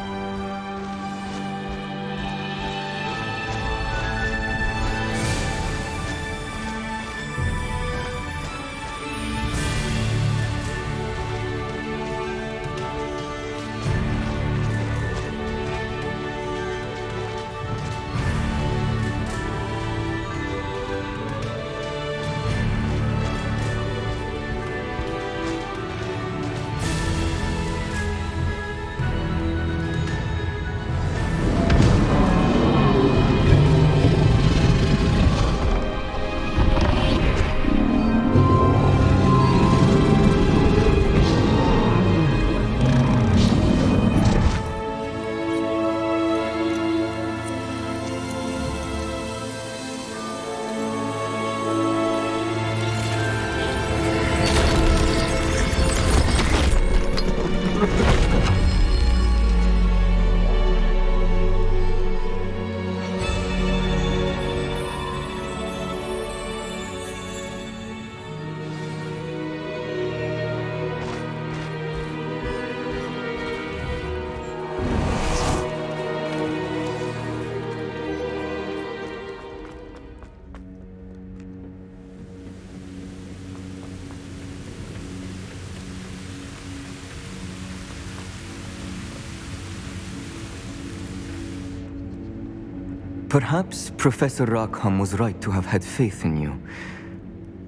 Perhaps Professor Rackham was right to have had faith in you.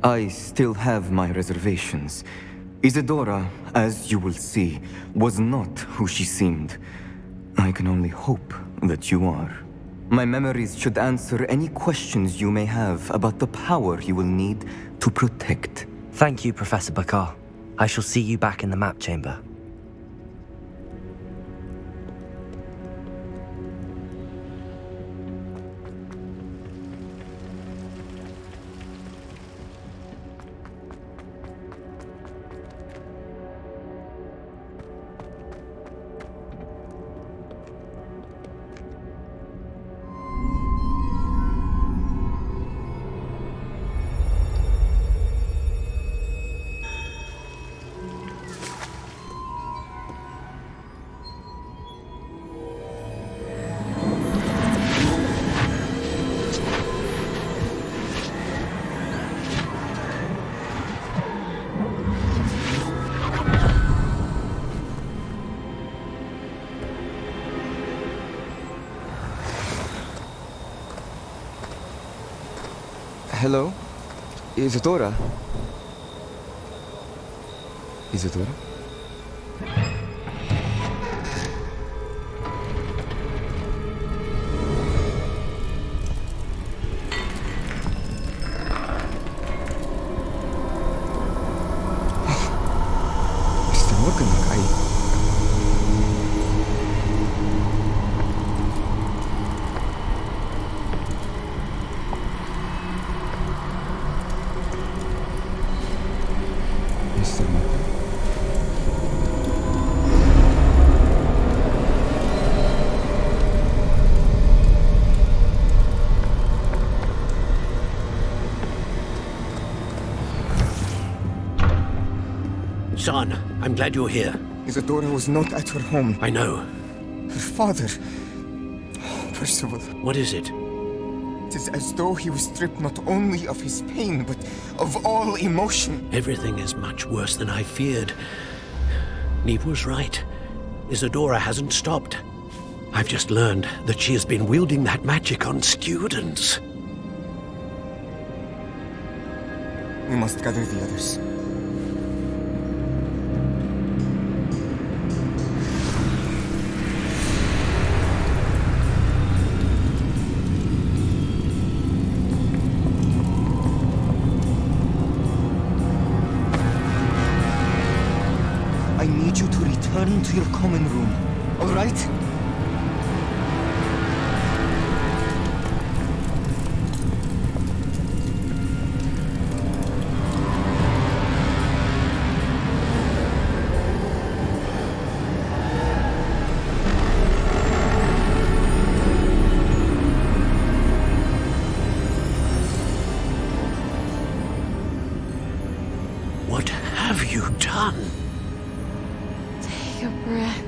I still have my reservations. Isadora, as you will see, was not who she seemed. I can only hope that you are. My memories should answer any questions you may have about the power you will need to protect. Thank you, Professor Bakar. I shall see you back in the map chamber. Hello? Isadora? Isadora? Mr. Morganlock, Mr. Morgan? Son, I'm glad you're here. Isadora was not at her home. I know. Her father... Oh, Percival. What is it? It is as though he was stripped not only of his pain, but of all emotion. Everything is much worse than I feared. Neve was right. Isadora hasn't stopped. I've just learned that she has been wielding that magic on students. We must gather the others. I need you to return to your common room, all right? What have you done? Take a breath.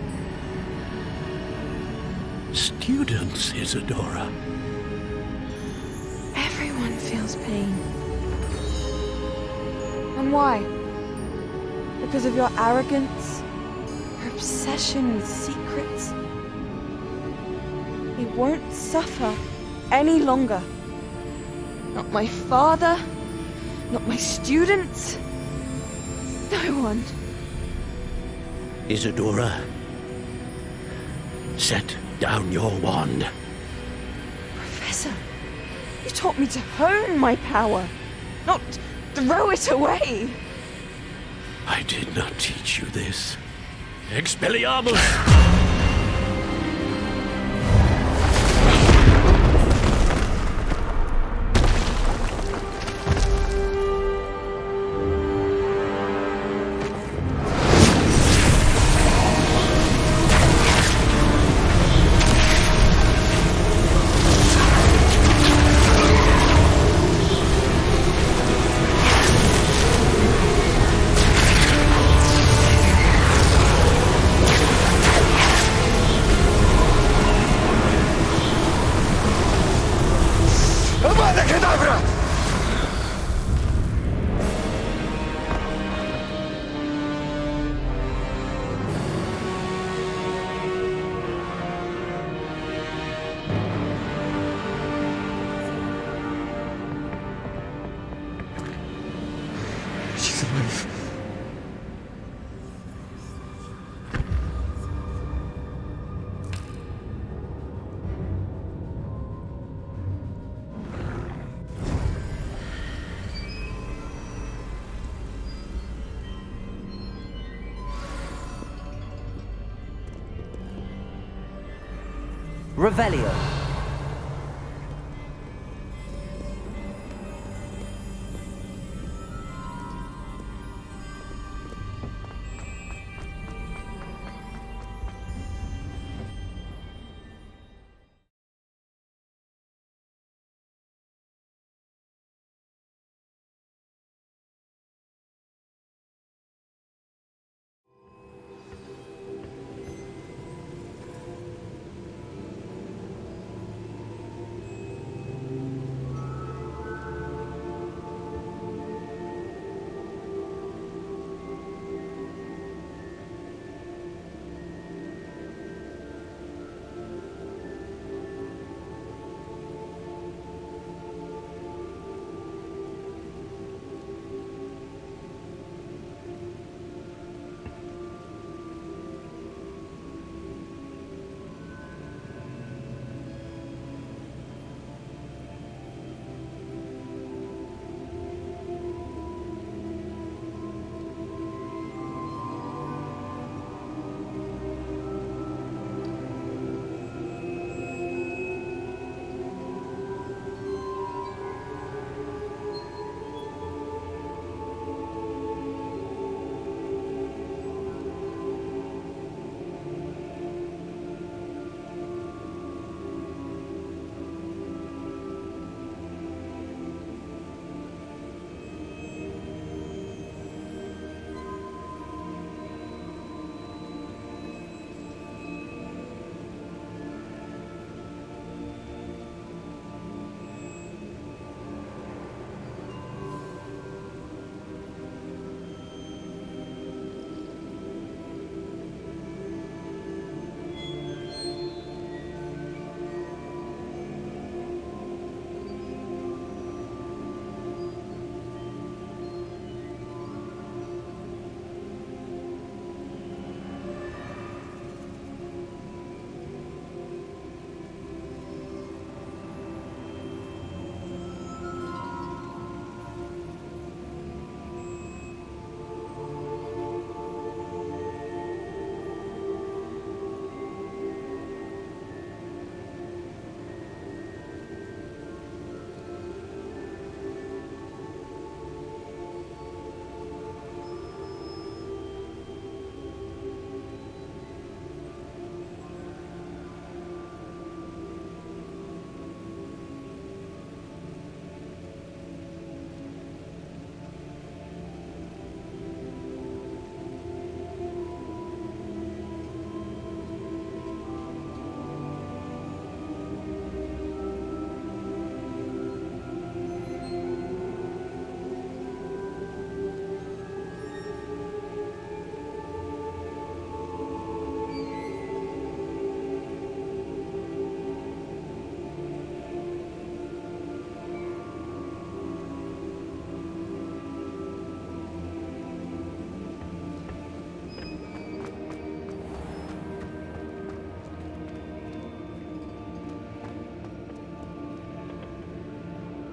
Students, Isadora. Everyone feels pain. And why? Because of your arrogance? Your obsession with secrets? He won't suffer any longer. Not my father, not my students, no one. Isadora, set down your wand. Professor, you taught me to hone my power, not throw it away. I did not teach you this. Expelliarmus! She's alive. Revelio.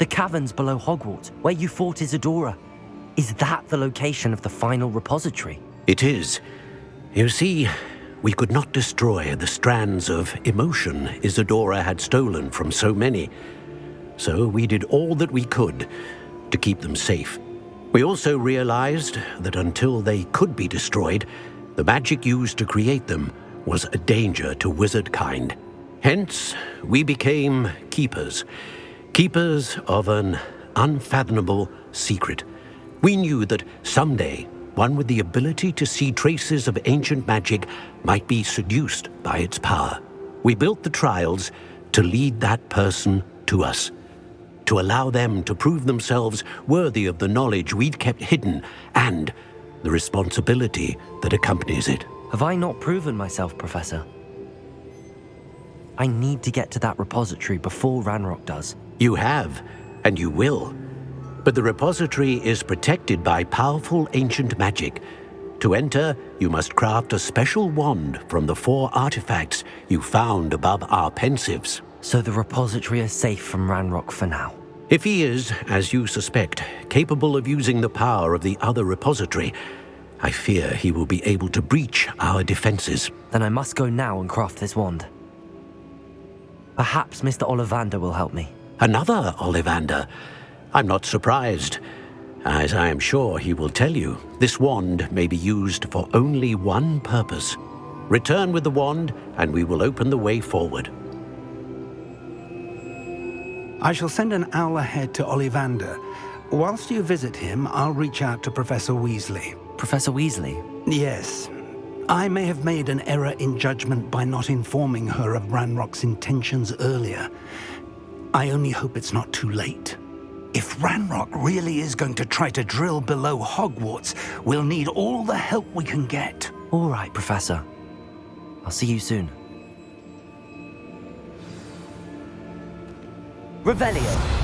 The caverns below Hogwarts, where you fought Isadora. Is that the location of the final repository? It is. You see, we could not destroy the strands of emotion Isadora had stolen from so many. So we did all that we could to keep them safe. We also realized that until they could be destroyed, the magic used to create them was a danger to wizard kind. Hence, we became keepers. Keepers of an unfathomable secret. We knew that someday, one with the ability to see traces of ancient magic might be seduced by its power. We built the trials to lead that person to us, to allow them to prove themselves worthy of the knowledge we'd kept hidden and the responsibility that accompanies it. Have I not proven myself, Professor? I need to get to that repository before Ranrock does. You have, and you will. But the repository is protected by powerful ancient magic. To enter, you must craft a special wand from the 4 artifacts you found above our pensives. So the repository is safe from Ranrock for now. If he is, as you suspect, capable of using the power of the other repository, I fear he will be able to breach our defenses. Then I must go now and craft this wand. Perhaps Mr. Ollivander will help me. Another Ollivander? I'm not surprised. As I am sure he will tell you, this wand may be used for only one purpose. Return with the wand, and we will open the way forward. I shall send an owl ahead to Ollivander. Whilst you visit him, I'll reach out to Professor Weasley. Professor Weasley? Yes. I may have made an error in judgment by not informing her of Ranrock's intentions earlier. I only hope it's not too late. If Ranrock really is going to try to drill below Hogwarts, we'll need all the help we can get. All right, Professor. I'll see you soon. Revelio.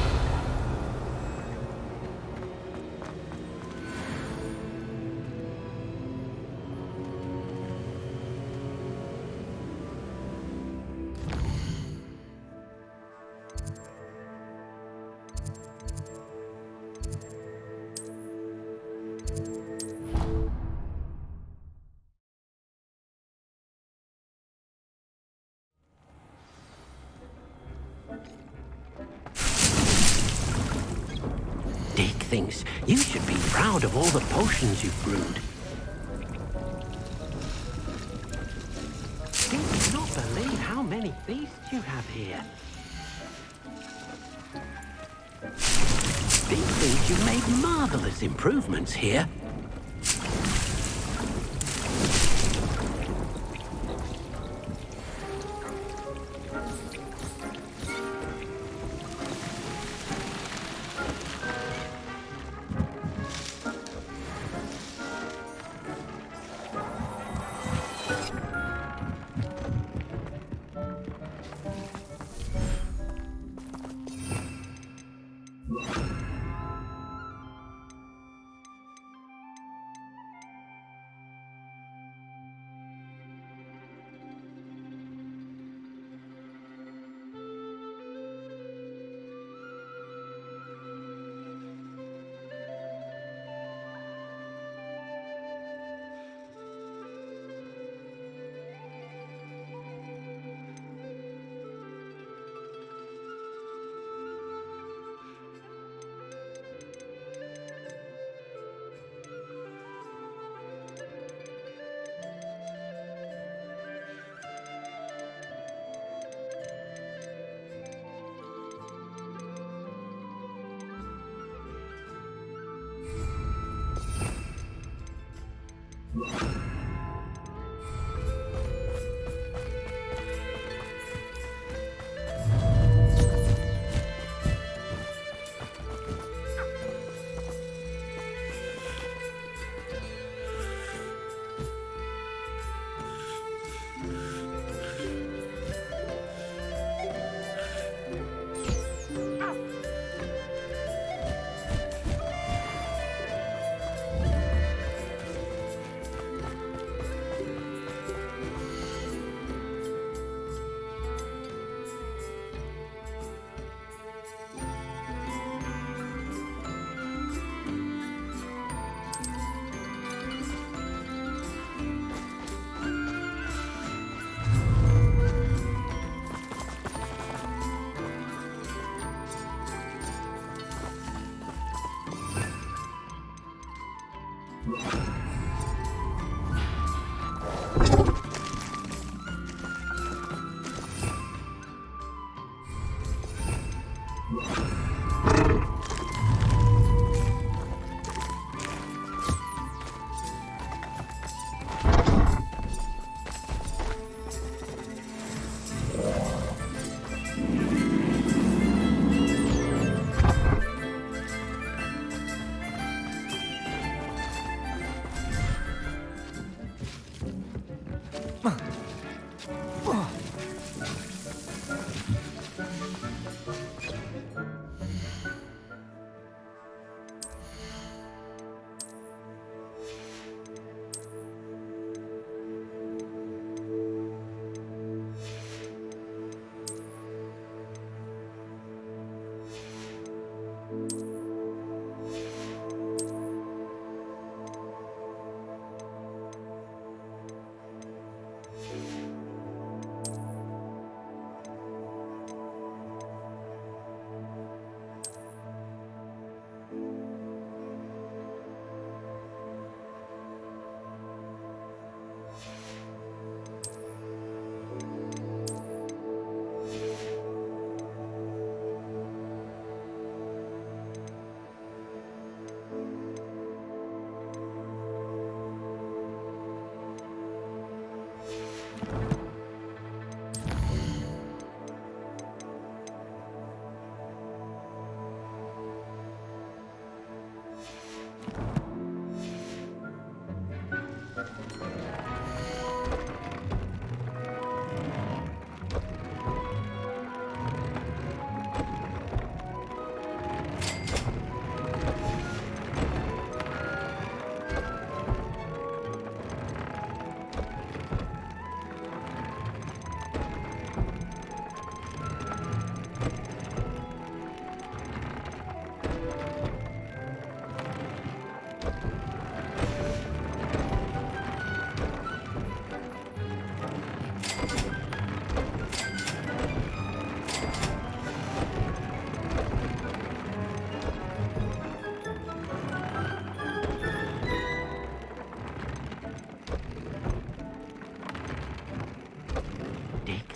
Dick thinks you should be proud of all the potions you've brewed. He cannot believe how many beasts you have here. Dick thinks you've made marvelous improvements here.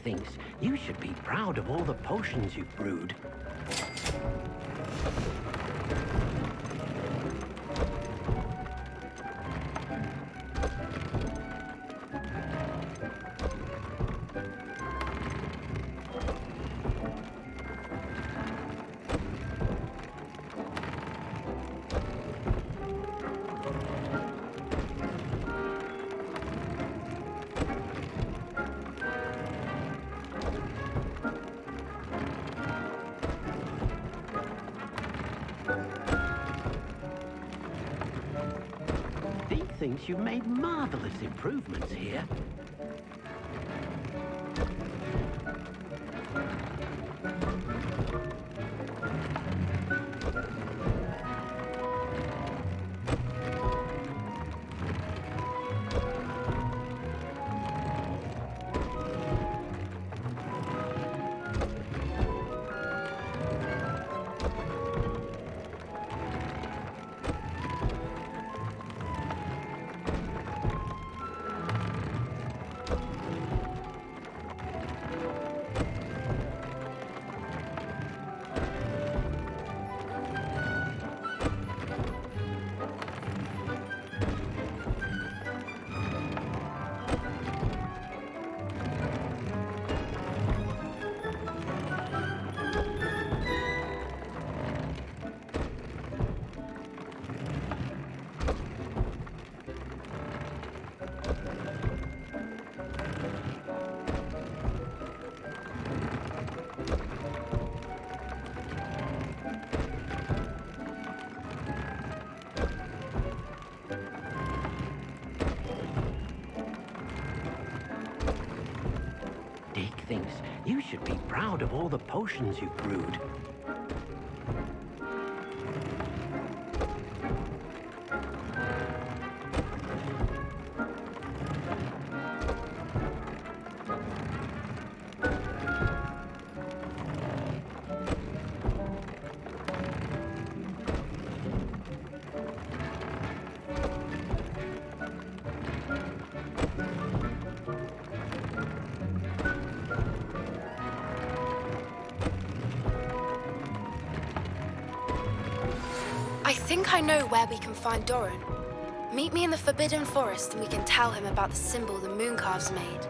Thinks you should be proud of all the potions you've brewed. Thinks you've made marvelous improvements here. Thinks you should be proud of all the potions you've brewed. I think I know where we can find Doran. Meet me in the Forbidden Forest and we can tell him about the symbol the Mooncalves made.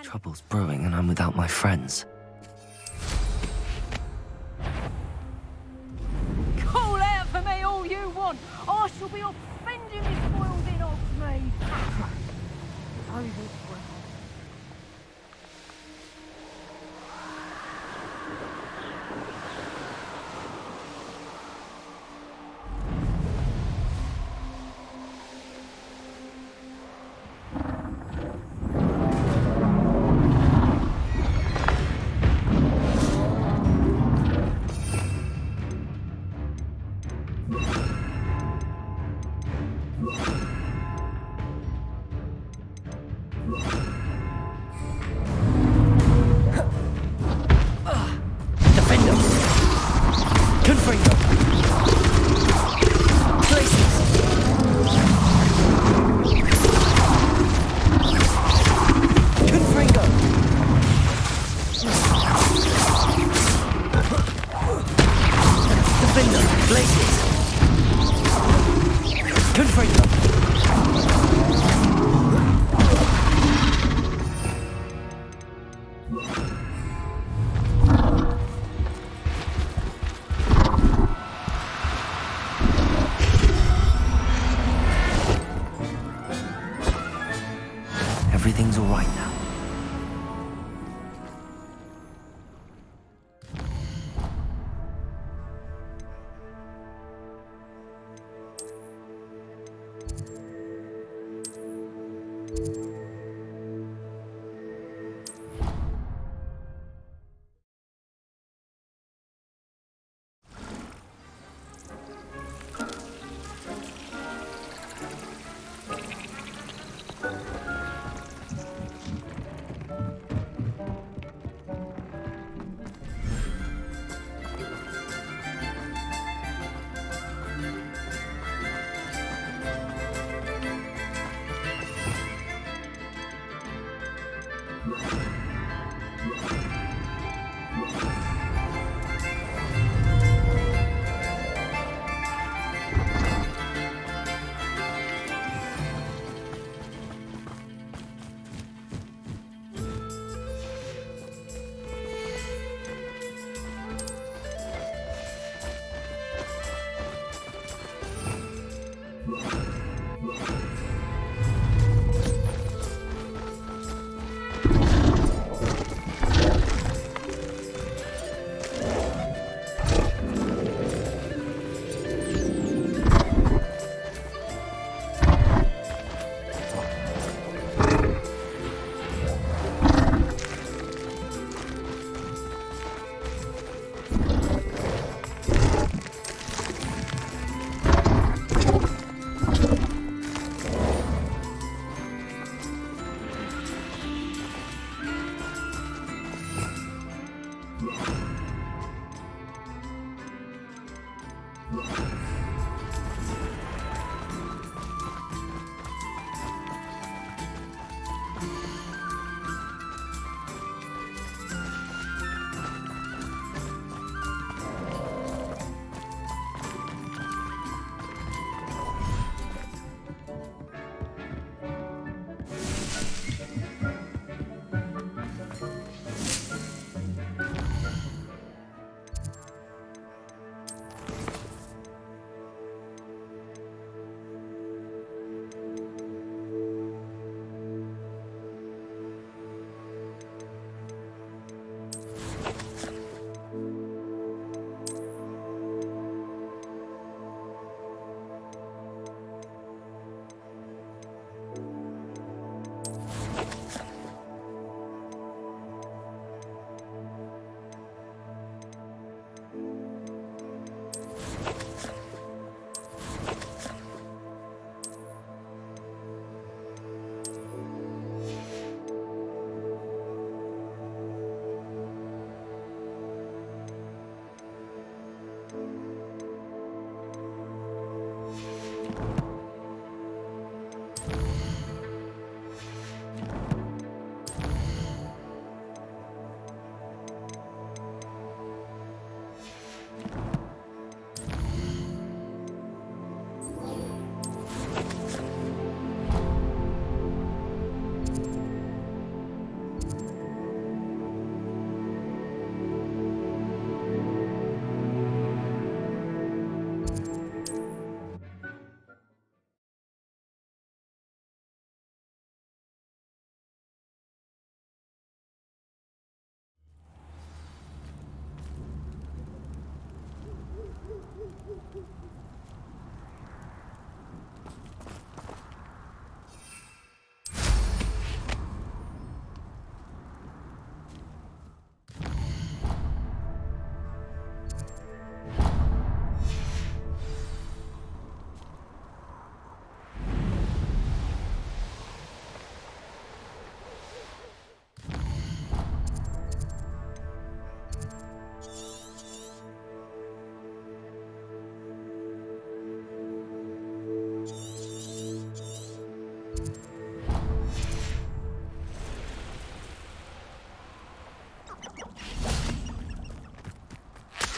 Trouble's brewing and I'm without my friends. Call out for me all you want. I shall be offending this spoiled in Hogsmeade. Over for it. Everything's all right now.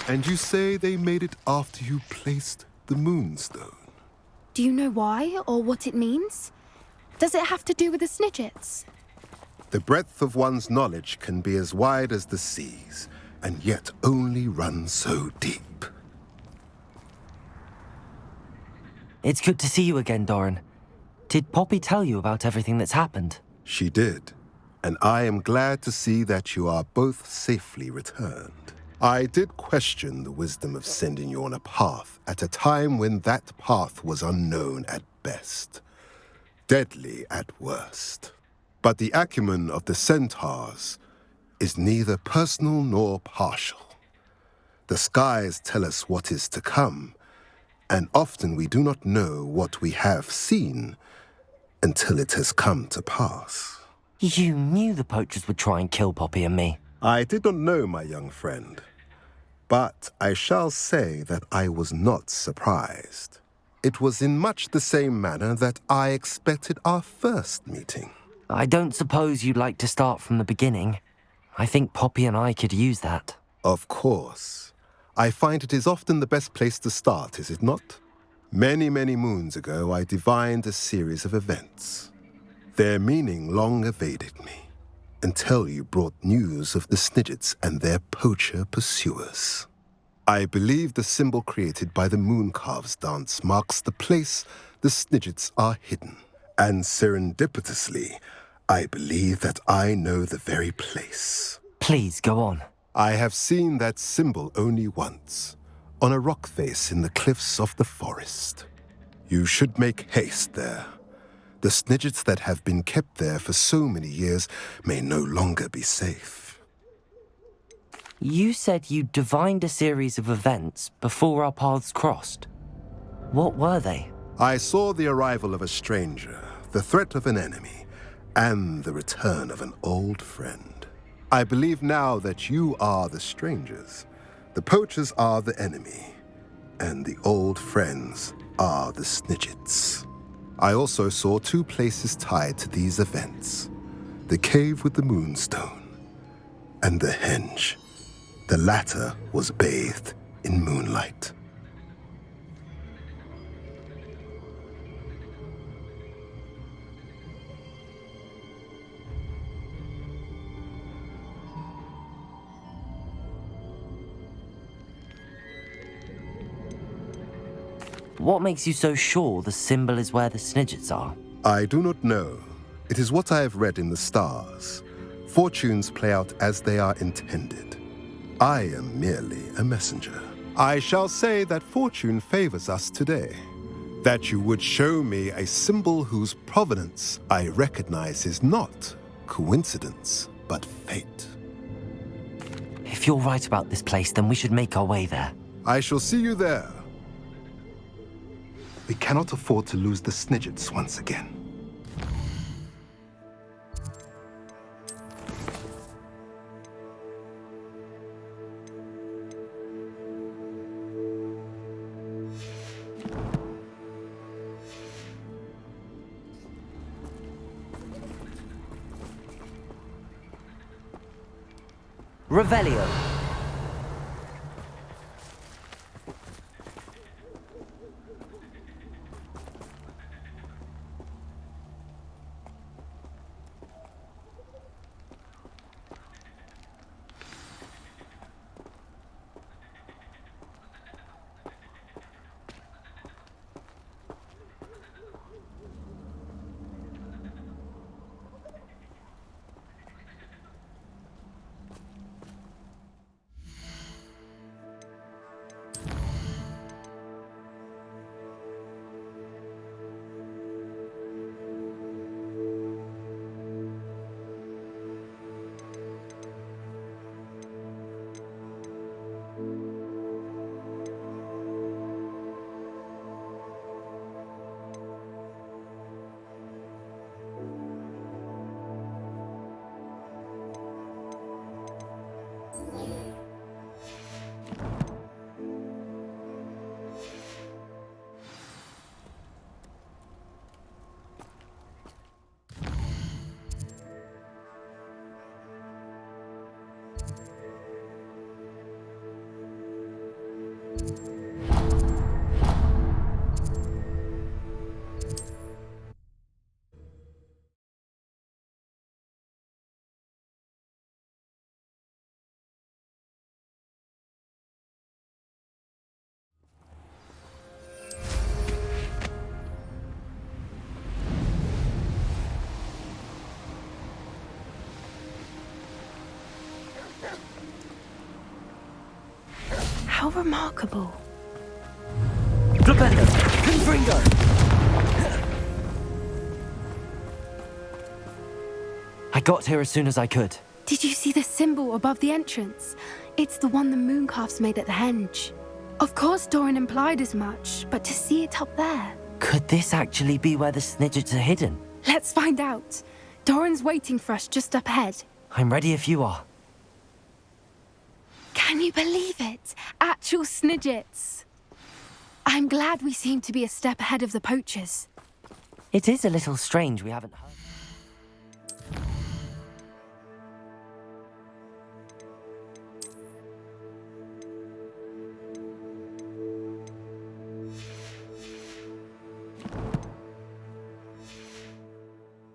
And you say they made it after you placed the Moonstone? Do you know why or what it means? Does it have to do with the Snidgets? The breadth of one's knowledge can be as wide as the seas, and yet only run so deep. It's good to see you again, Doran. Did Poppy tell you about everything that's happened? She did, and I am glad to see that you are both safely returned. I did question the wisdom of sending you on a path at a time when that path was unknown at best, deadly at worst. But the acumen of the centaurs is neither personal nor partial. The skies tell us what is to come, and often we do not know what we have seen until it has come to pass. You knew the poachers would try and kill Poppy and me. I did not know, my young friend, but I shall say that I was not surprised. It was in much the same manner that I expected our first meeting. I don't suppose you'd like to start from the beginning. I think Poppy and I could use that. Of course. I find it is often the best place to start, is it not? Many, many moons ago, I divined a series of events. Their meaning long evaded me, until you brought news of the Snidgets and their poacher pursuers. I believe the symbol created by the Mooncalves dance marks the place the Snidgets are hidden. And serendipitously, I believe that I know the very place. Please, go on. I have seen that symbol only once, on a rock face in the cliffs of the forest. You should make haste there. The Snidgets that have been kept there for so many years may no longer be safe. You said you divined a series of events before our paths crossed. What were they? I saw the arrival of a stranger, the threat of an enemy, and the return of an old friend. I believe now that you are the strangers. The poachers are the enemy, and the old friends are the Snidgets. I also saw two places tied to these events: the cave with the Moonstone and the henge. The latter was bathed in moonlight. What makes you so sure the symbol is where the Snidgets are? I do not know. It is what I have read in the stars. Fortunes play out as they are intended. I am merely a messenger. I shall say that fortune favors us today. That you would show me a symbol whose provenance I recognize is not coincidence, but fate. If you're right about this place, then we should make our way there. I shall see you there. We cannot afford to lose the Snidgets once again. Revelio. How remarkable. Flipendo! Confringo! I got here as soon as I could. Did you see the symbol above the entrance? It's the one the mooncalfs made at the henge. Of course Doran implied as much, but to see it up there... Could this actually be where the Snidgets are hidden? Let's find out. Doran's waiting for us just up ahead. I'm ready if you are. Can you believe it? Actual Snidgets. I'm glad we seem to be a step ahead of the poachers. It is a little strange we haven't heard.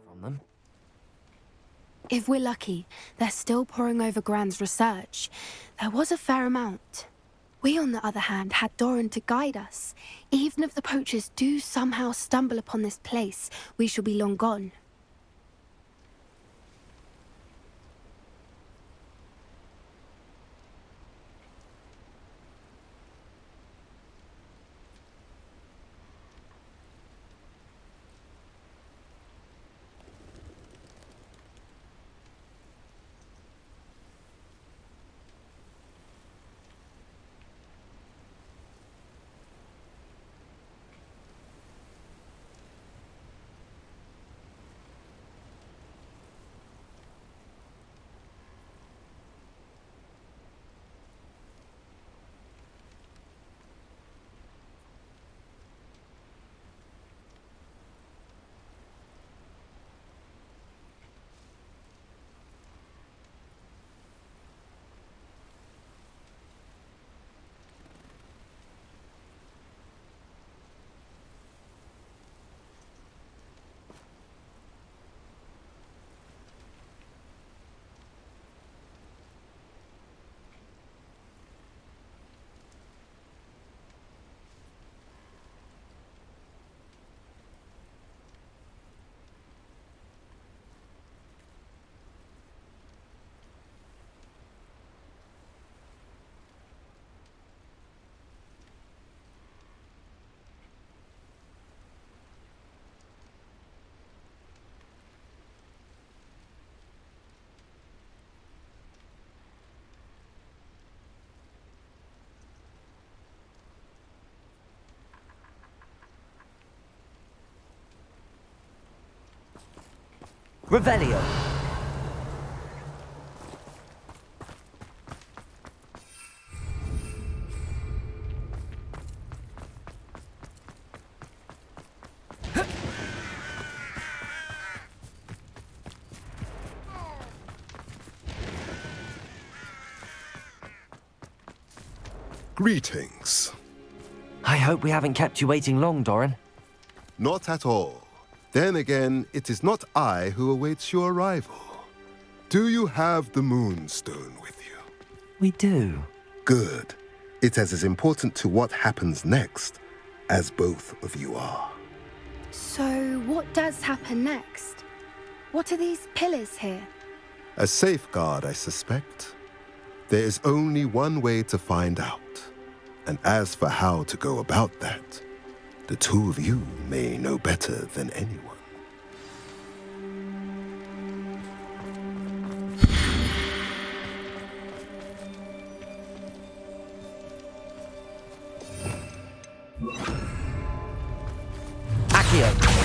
From them. If we're lucky, they're still poring over Gran's research. There was a fair amount. We, on the other hand, had Doran to guide us. Even if the poachers do somehow stumble upon this place, we shall be long gone. Revelio! Greetings. I hope we haven't kept you waiting long, Doran. Not at all. Then again, it is not I who awaits your arrival. Do you have the Moonstone with you? We do. Good. It is as important to what happens next as both of you are. So, what does happen next? What are these pillars here? A safeguard, I suspect. There is only one way to find out. And as for how to go about that, the two of you may know better than anyone. Accio!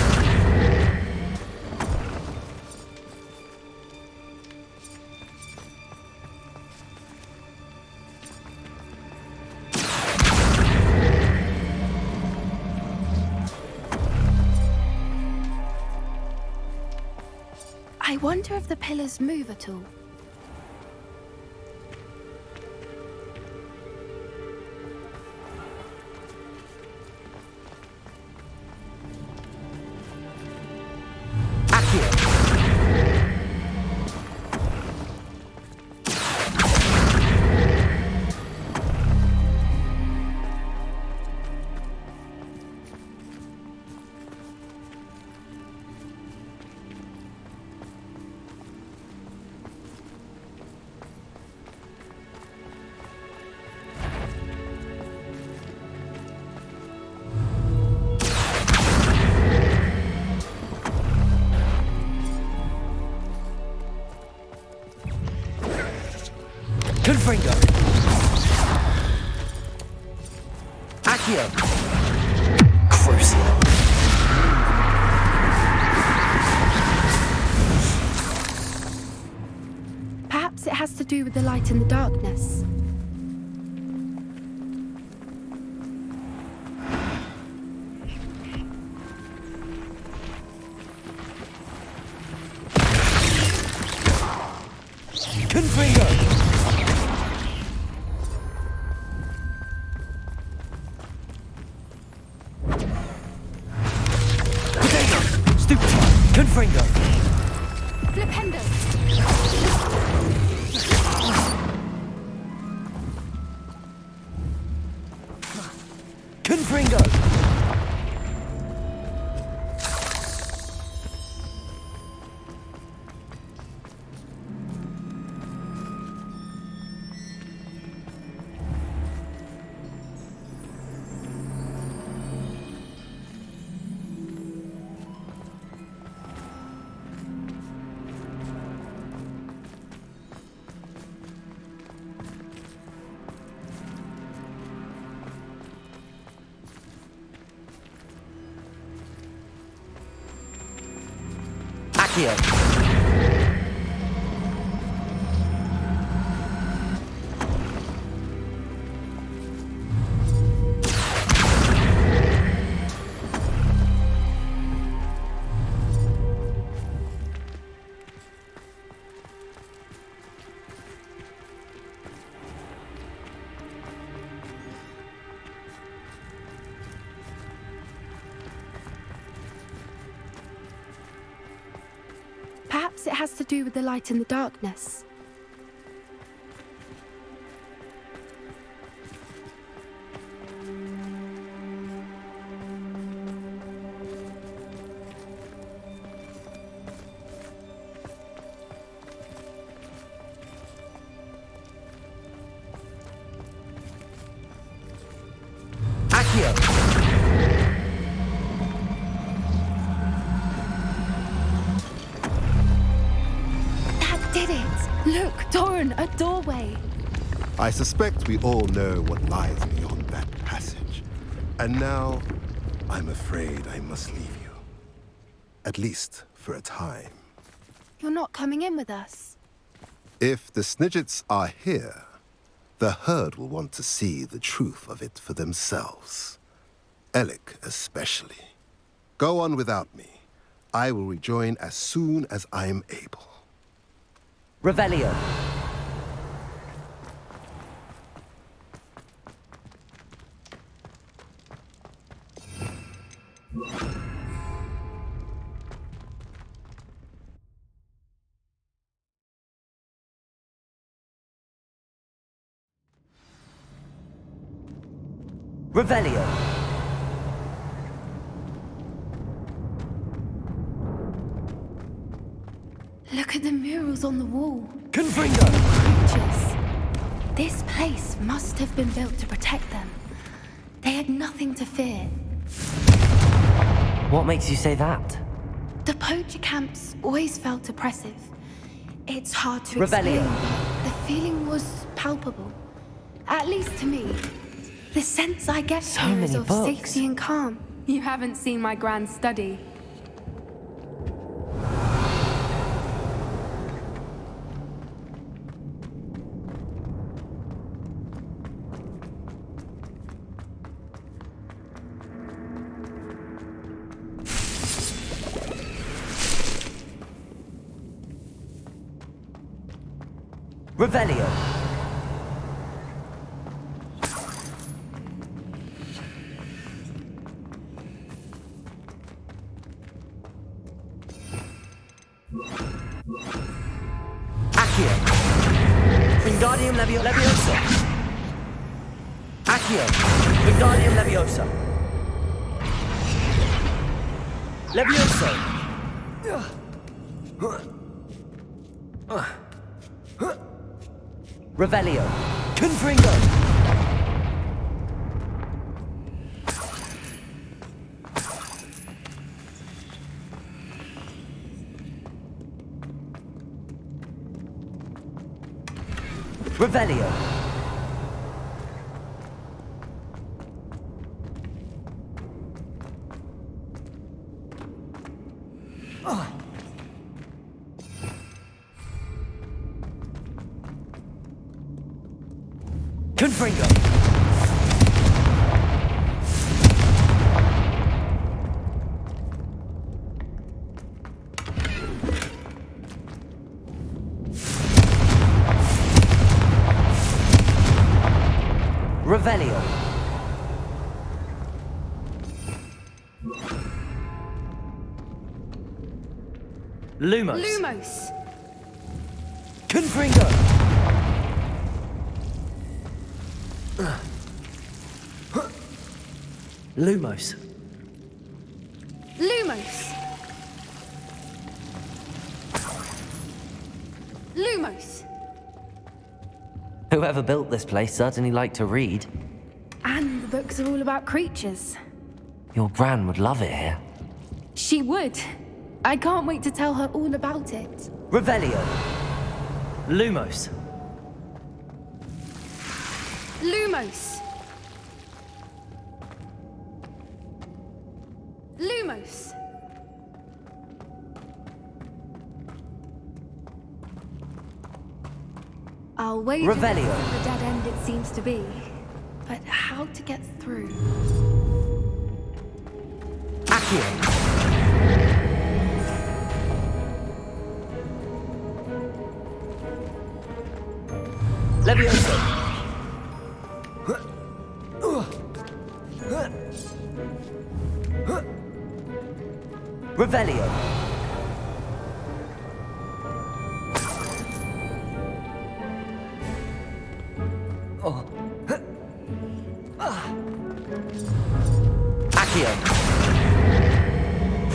I wonder if the pillars move at all. Confringo! Accio! Crucial! Perhaps it has to do with the light and the darkness. Confringo! Potato! Stupid! Confringo! Flipendo! Confringo! Accio! Perhaps it has to do with the light and the darkness. Accio! Did it! Look, Doran, a doorway! I suspect we all know what lies beyond that passage. And now, I'm afraid I must leave you. At least for a time. You're not coming in with us. If the Snidgets are here, the herd will want to see the truth of it for themselves. Alec especially. Go on without me. I will rejoin as soon as I am able. Revelio! Revelio! Look at the murals on the wall. Confringo! Creatures. This place must have been built to protect them. They had nothing to fear. What makes you say that? The poacher camps always felt oppressive. It's hard to Revelio. explain, but the feeling was palpable. At least to me. The sense I get So here is many of books. safety and calm. You haven't seen my grand study. Revelio! Accio! Wingardium Leviosa! Accio! Wingardium Leviosa! Levioso! Revelio! Confringo! Revelio. Confringo. Revelio. Lumos. Lumos. Confringo. Lumos. Lumos. Lumos. Whoever built this place certainly liked to read. And the books are all about creatures. Your gran would love it here. She would. I can't wait to tell her all about it. Revelio. Lumos. Lumos. Lumos. I'll wager Revelio. this is the dead end it seems to be. But how to get through? Accio. Levioso. Revelio. Accio.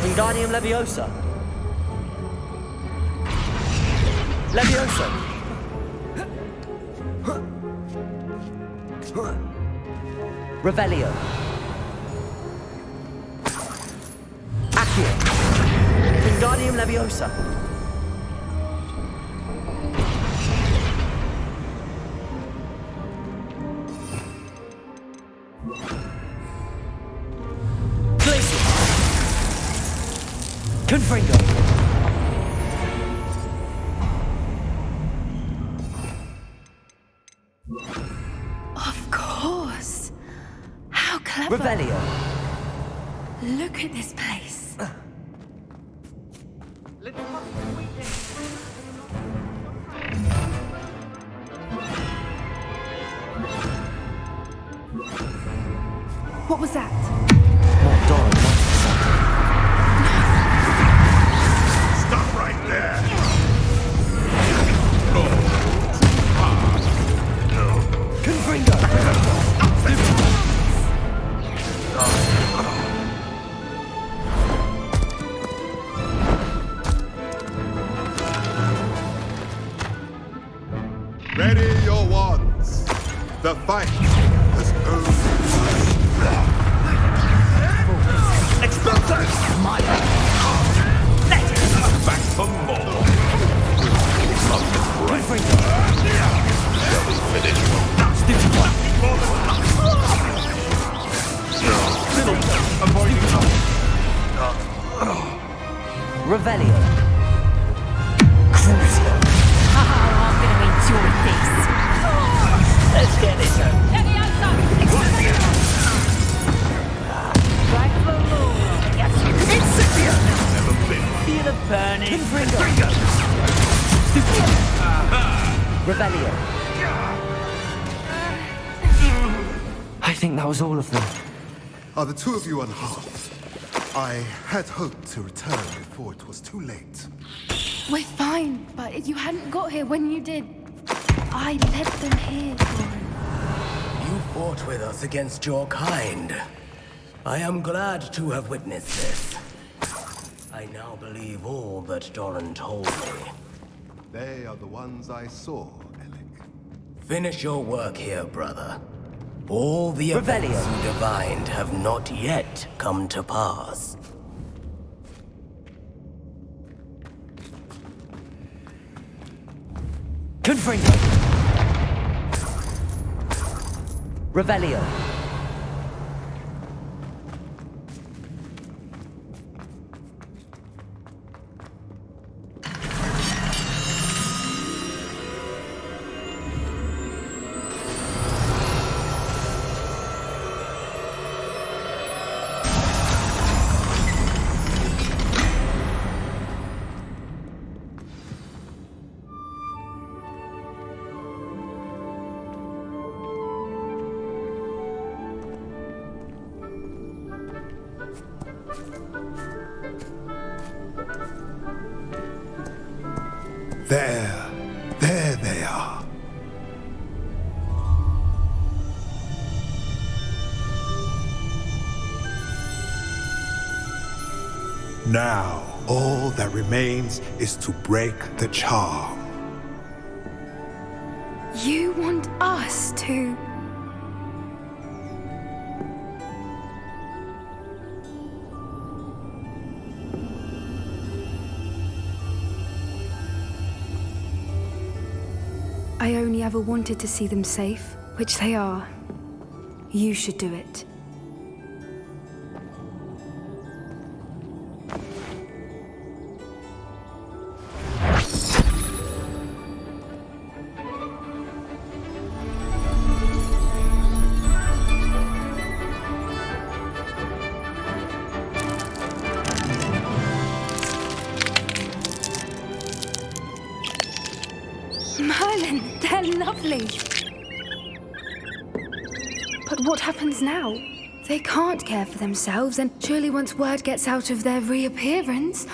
Wingardium Leviosa. Levioso. Revelio. Accio. Wingardium Leviosa. Glacius. Confringo. Of course. How clever. Revelio. Look at this place. What was that? More Doran monster something. Stop right there! Confringo. Ready your wands. The fight has only Explosive! My back for more. Love this right. Shall we finish? Stupid one. Little avoiding Revelio. Crucio. I'm gonna enjoy this. Let's get this over. Back for more. incipient. Never been. Feel the burning. Confringo. Revelio. I think that was all of them. Are the two of you unharmed? I had hoped to return before it was too late. We're fine, but if you hadn't got here when you did, I led them here, Doran. You fought with us against your kind. I am glad to have witnessed this. I now believe all that Doran told me. They are the ones I saw, Alec. Finish your work here, brother. All the events you divined have not yet come to pass. Confringo. Revelio. There they are. Now, all that remains is to break the charm. You want us to... I only ever wanted to see them safe, which they are. You should do it. Merlin, they're lovely. But what happens now? They can't care for themselves, and surely once word gets out of their reappearance...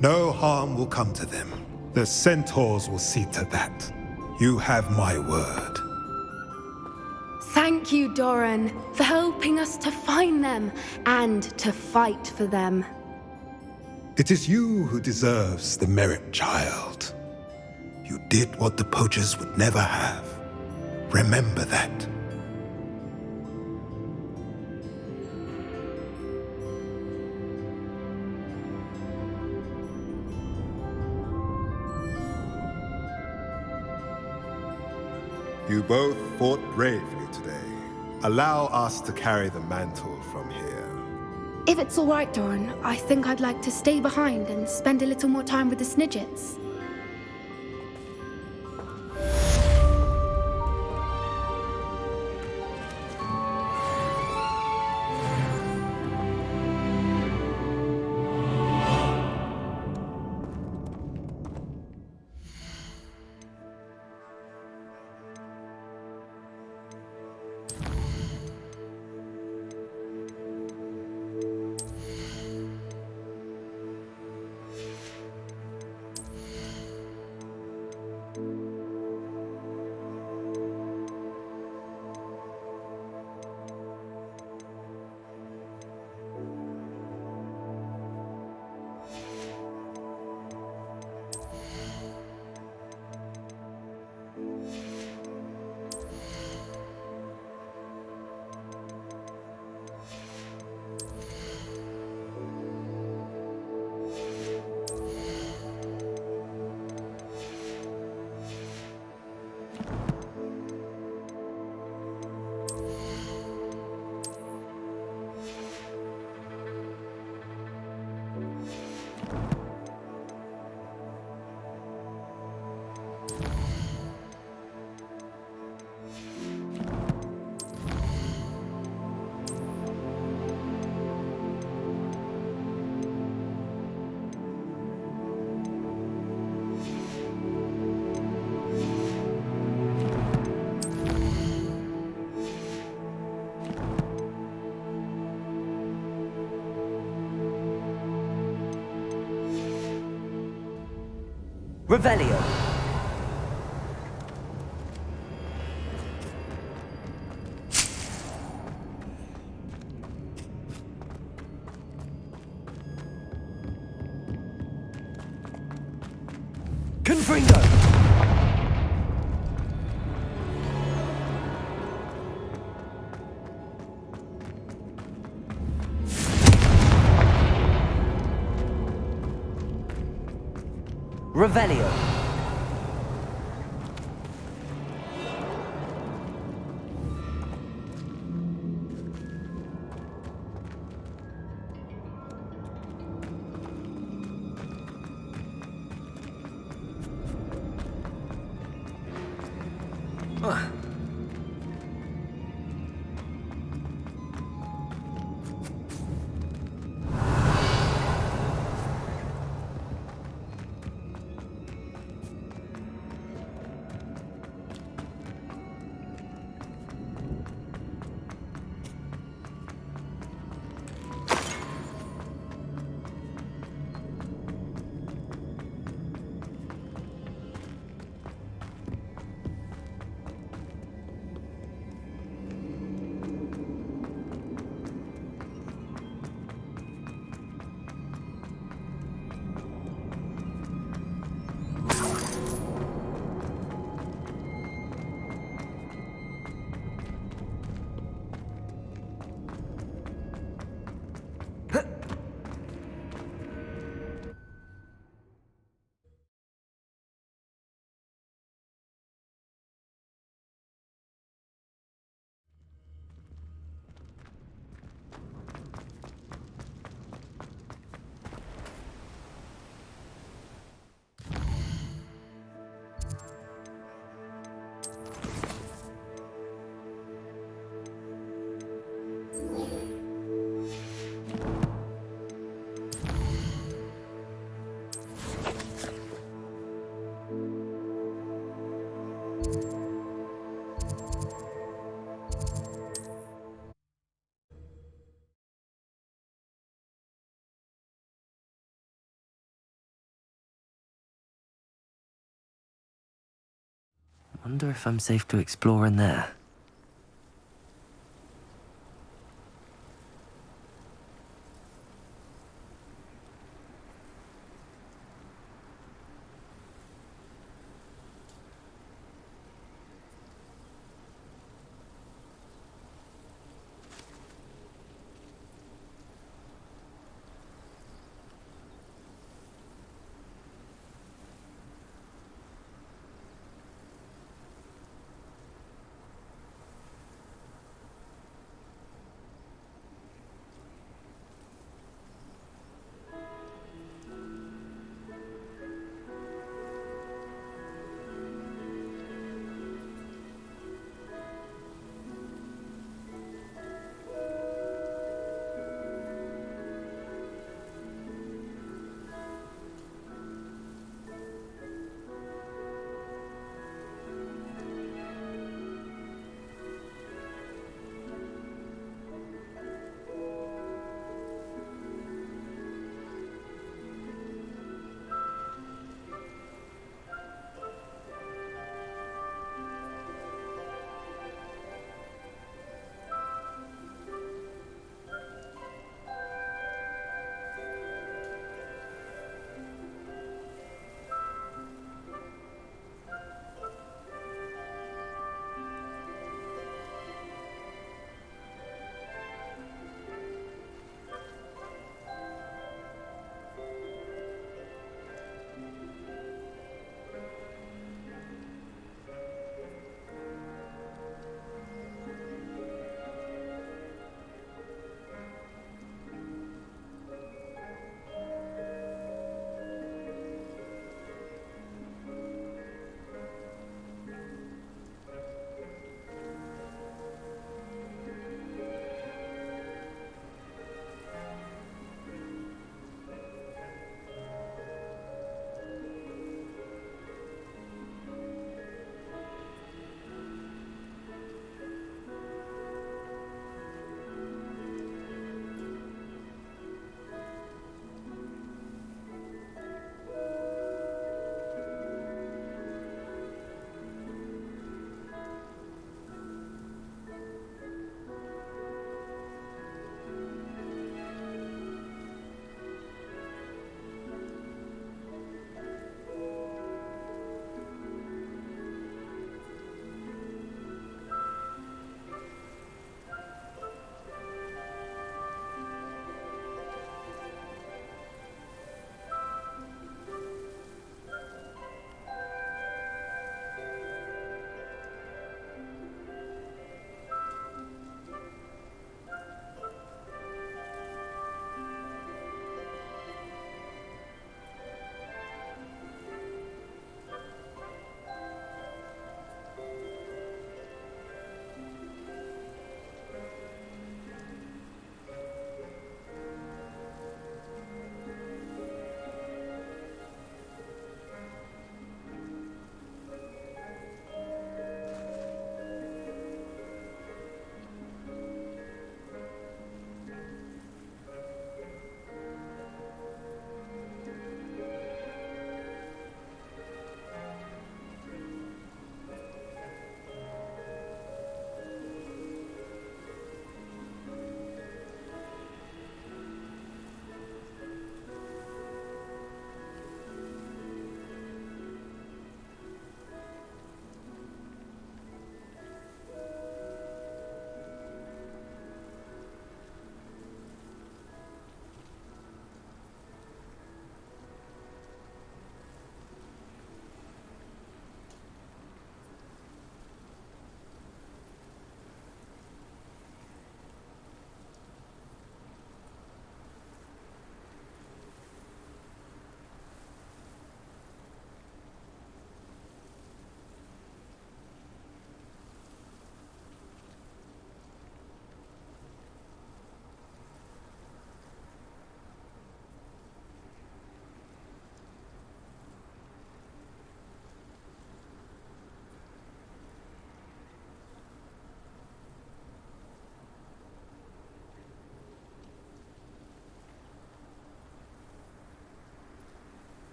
No harm will come to them. The centaurs will see to that. You have my word. Thank you, Doran, for helping us to find them and to fight for them. It is you who deserves the merit, child. You did what the poachers would never have. Remember that. You both fought bravely today. Allow us to carry the mantle from here. If it's all right, Doran, I think I'd like to stay behind and spend a little more time with the Snidgets. Revelio. Confringo. Revelio. Wonder if I'm safe to explore in there.